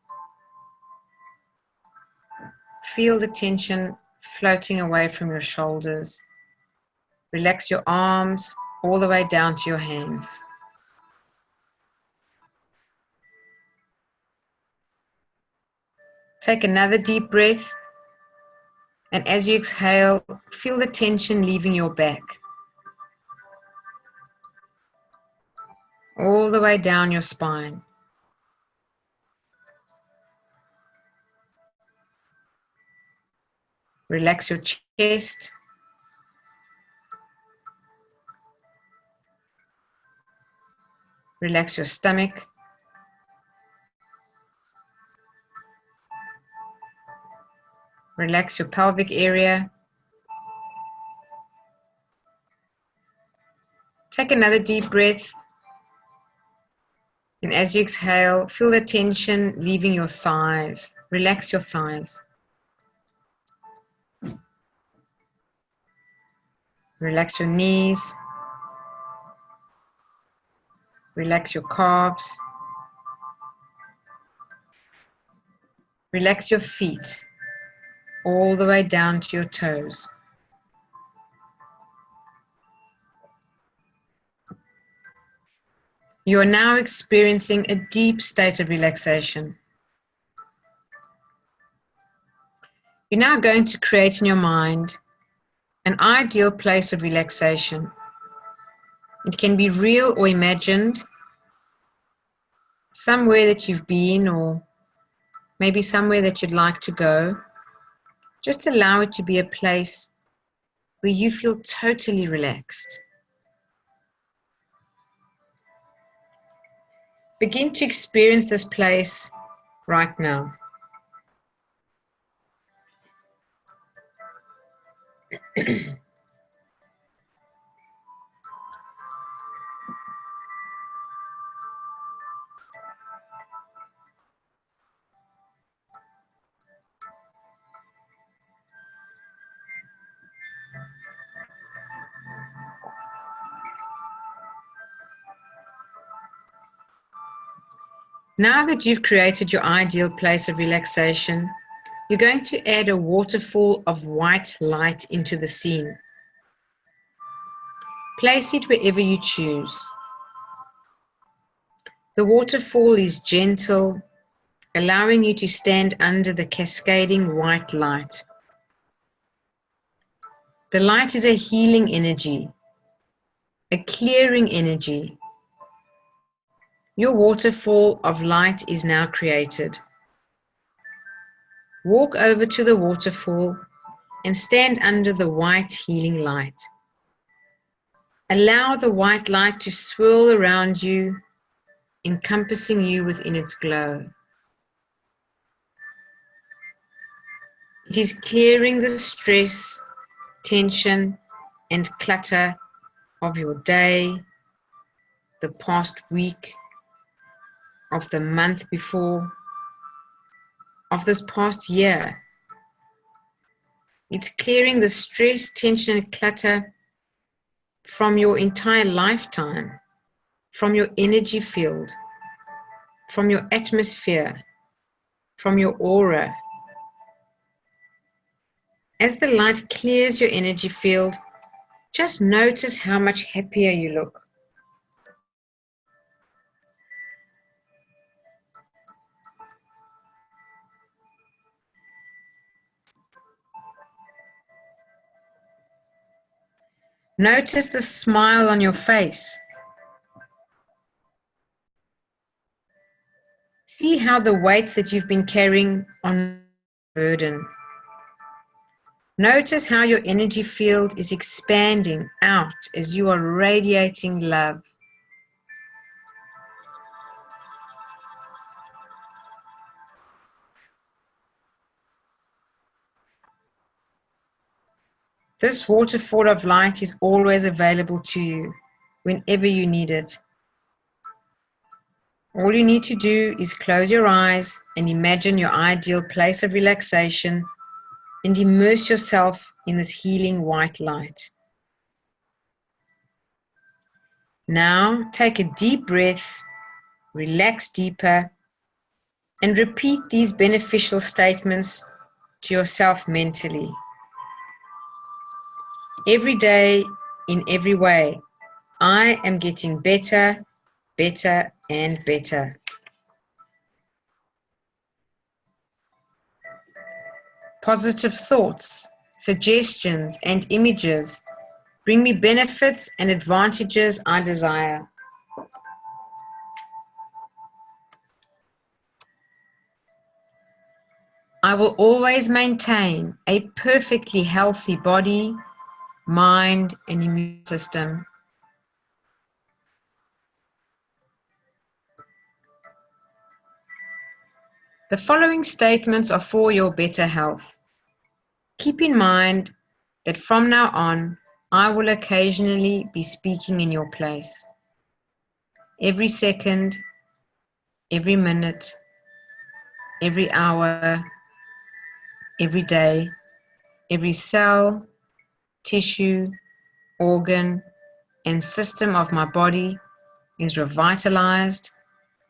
Feel the tension floating away from your shoulders. Relax your arms all the way down to your hands. Take another deep breath, and as you exhale, feel the tension leaving your back. All the way down your spine. Relax your chest. Relax your stomach. Relax your pelvic area. Take another deep breath. And as you exhale, feel the tension leaving your thighs. Relax your thighs. Relax your knees. Relax your calves. Relax your feet all the way down to your toes. You are now experiencing a deep state of relaxation. You're now going to create in your mind an ideal place of relaxation. It can be real or imagined, somewhere that you've been or maybe somewhere that you'd like to go. Just allow it to be a place where you feel totally relaxed. Begin to experience this place right now. Now that you've created your ideal place of relaxation, you're going to add a waterfall of white light into the scene. Place it wherever you choose. The waterfall is gentle, allowing you to stand under the cascading white light. The light is a healing energy, a clearing energy. Your waterfall of light is now created. Walk over to the waterfall and stand under the white healing light. Allow the white light to swirl around you, encompassing you within its glow. It is clearing the stress, tension, and clutter of your day, the past week, of the month before, of this past year. It's clearing the stress, tension, and clutter from your entire lifetime, from your energy field, from your atmosphere, from your aura. As the light clears your energy field, just notice how much happier you look. Notice the smile on your face. See how the weights that you've been carrying are burden. Notice how your energy field is expanding out as you are radiating love. This waterfall of light is always available to you whenever you need it. All you need to do is close your eyes and imagine your ideal place of relaxation and immerse yourself in this healing white light. Now take a deep breath, relax deeper, and repeat these beneficial statements to yourself mentally. Every day, in every way, I am getting better, better, and better. Positive thoughts, suggestions, and images bring me benefits and advantages I desire. I will always maintain a perfectly healthy body, mind, and immune system. The following statements are for your better health. Keep in mind that from now on, I will occasionally be speaking in your place. Every second, every minute, every hour, every day, every cell, tissue, organ, and system of my body is revitalized,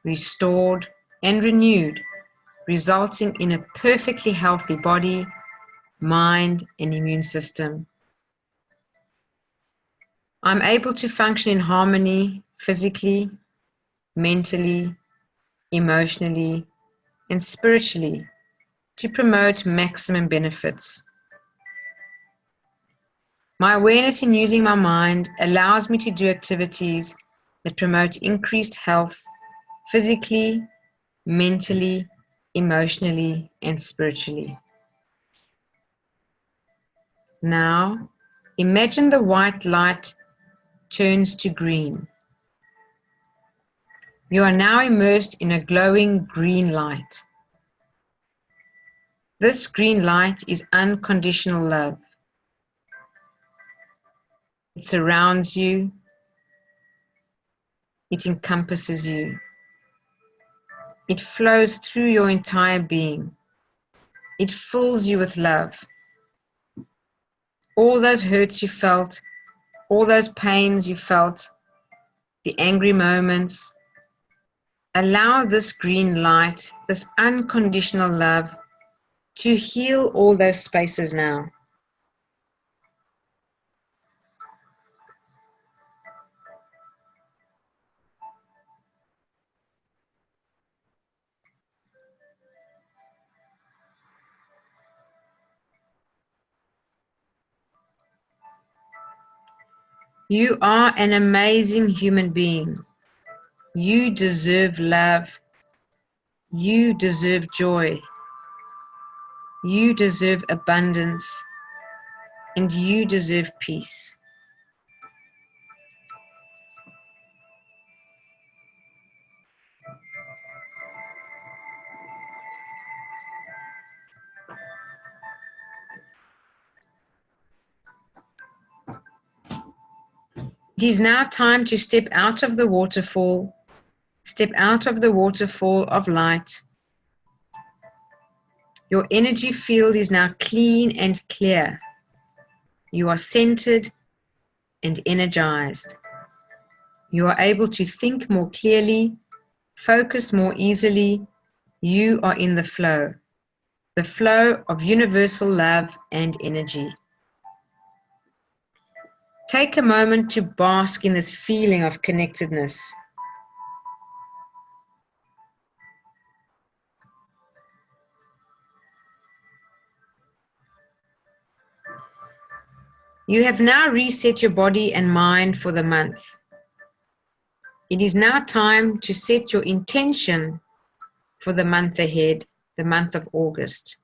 restored, and renewed, resulting in a perfectly healthy body, mind, and immune system. I'm able to function in harmony physically, mentally, emotionally, and spiritually to promote maximum benefits. My awareness in using my mind allows me to do activities that promote increased health physically, mentally, emotionally, and spiritually. Now, imagine the white light turns to green. You are now immersed in a glowing green light. This green light is unconditional love. It surrounds you. It encompasses you. It flows through your entire being. It fills you with love. All those hurts you felt, all those pains you felt, the angry moments, allow this green light, this unconditional love, to heal all those spaces now. You are an amazing human being. You deserve love. You deserve joy. You deserve abundance. And you deserve peace. It is now time to step out of the waterfall. Step out of the waterfall of light. Your energy field is now clean and clear. You are centered and energized. You are able to think more clearly, focus more easily. You are in the flow of universal love and energy. Take a moment to bask in this feeling of connectedness. You have now reset your body and mind for the month. It is now time to set your intention for the month ahead, the month of August.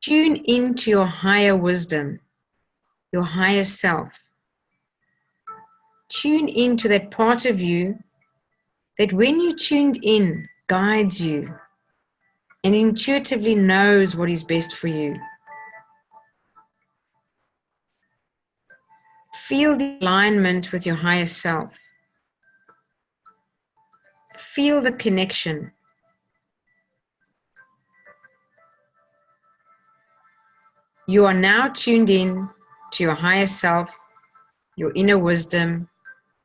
Tune into your higher wisdom, your higher self. Tune into that part of you that when you tuned in, guides you and intuitively knows what is best for you. Feel the alignment with your higher self. Feel the connection. You are now tuned in to your higher self, your inner wisdom,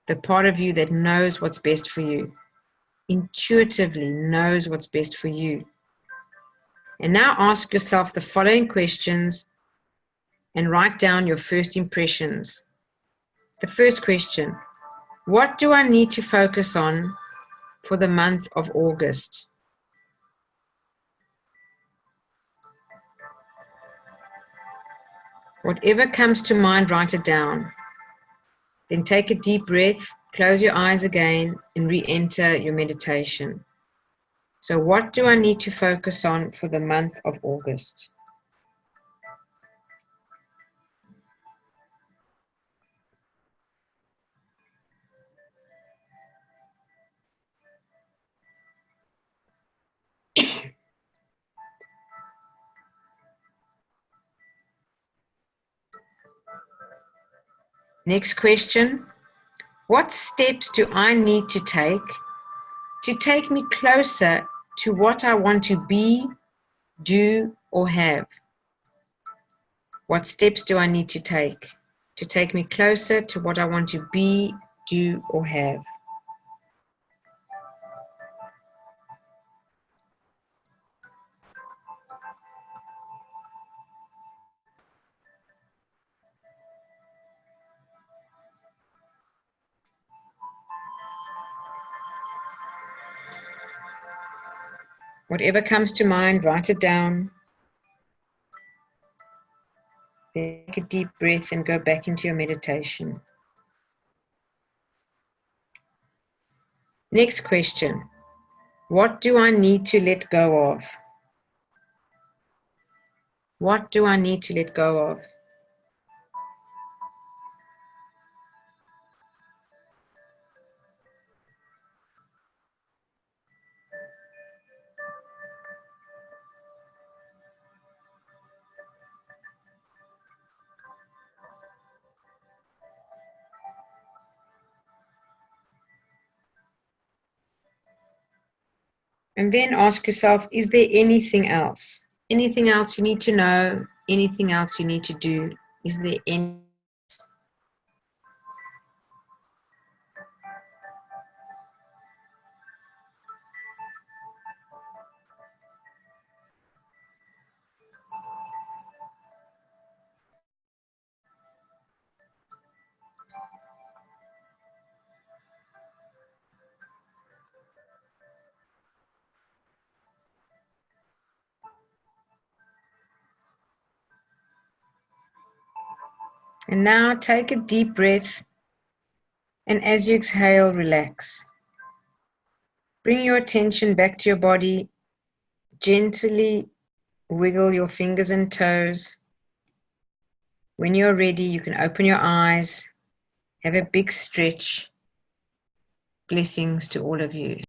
the part of you that knows what's best for you, intuitively knows what's best for you. And now ask yourself the following questions and write down your first impressions. The first question, what do I need to focus on for the month of August? Whatever comes to mind, write it down. Then take a deep breath, close your eyes again, and re-enter your meditation. So what do I need to focus on for the month of August? Next question. What steps do I need to take me closer to what I want to be, do, or have? What steps do I need to take me closer to what I want to be, do, or have? Whatever comes to mind, write it down. Take a deep breath and go back into your meditation. Next question. What do I need to let go of? What do I need to let go of? And then ask yourself, is there anything else? Anything else you need to know? Anything else you need to do? Is there any? And now take a deep breath, and as you exhale, relax. Bring your attention back to your body. Gently wiggle your fingers and toes. When you're ready, you can open your eyes. Have a big stretch. Blessings to all of you.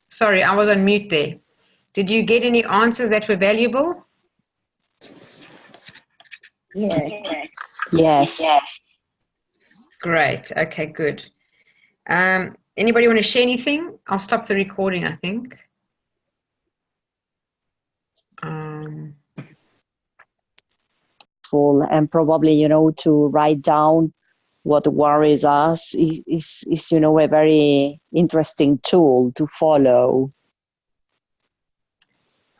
Sorry, I was on mute there. Did you get any answers that were valuable? Yes. Great. Okay, good. Anybody want to share anything? I'll stop the recording, I think. And probably, to write down what worries us is a very interesting tool to follow.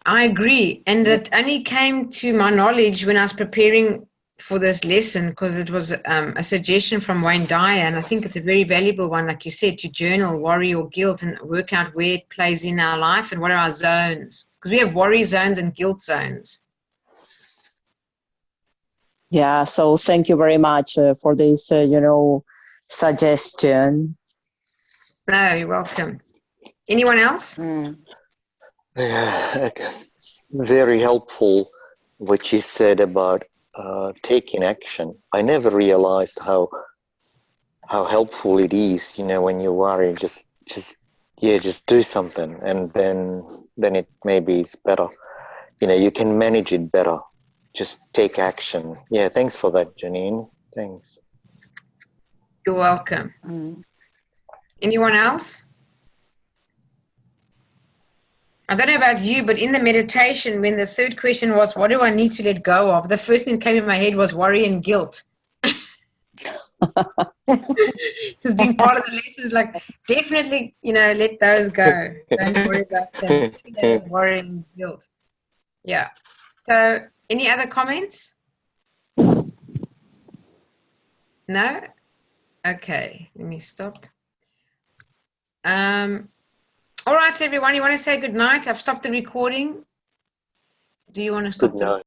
I agree. And it only came to my knowledge when I was preparing for this lesson, because it was a suggestion from Wayne Dyer, and I think it's a very valuable one, like you said, to journal worry or guilt and work out where it plays in our life and what are our zones, because we have worry zones and guilt zones. Yeah, so thank you very much for this, suggestion. No, you're welcome. Anyone else? Yeah, very helpful what you said about taking action. I never realized how helpful it is, when you worry, just do something, and then it maybe is better. You can manage it better. Just take action. Yeah, thanks for that, Jeanine. Thanks. You're welcome. Anyone else? I don't know about you, but in the meditation, when the third question was, what do I need to let go of? The first thing that came in my head was worry and guilt. Because being part of the lesson is like, definitely, let those go. Don't worry about them. Fear, worry, and guilt. Yeah. So, any other comments? No? Okay, let me stop. All right, everyone, you want to say good night? I've stopped the recording. Do you want to stop the recording?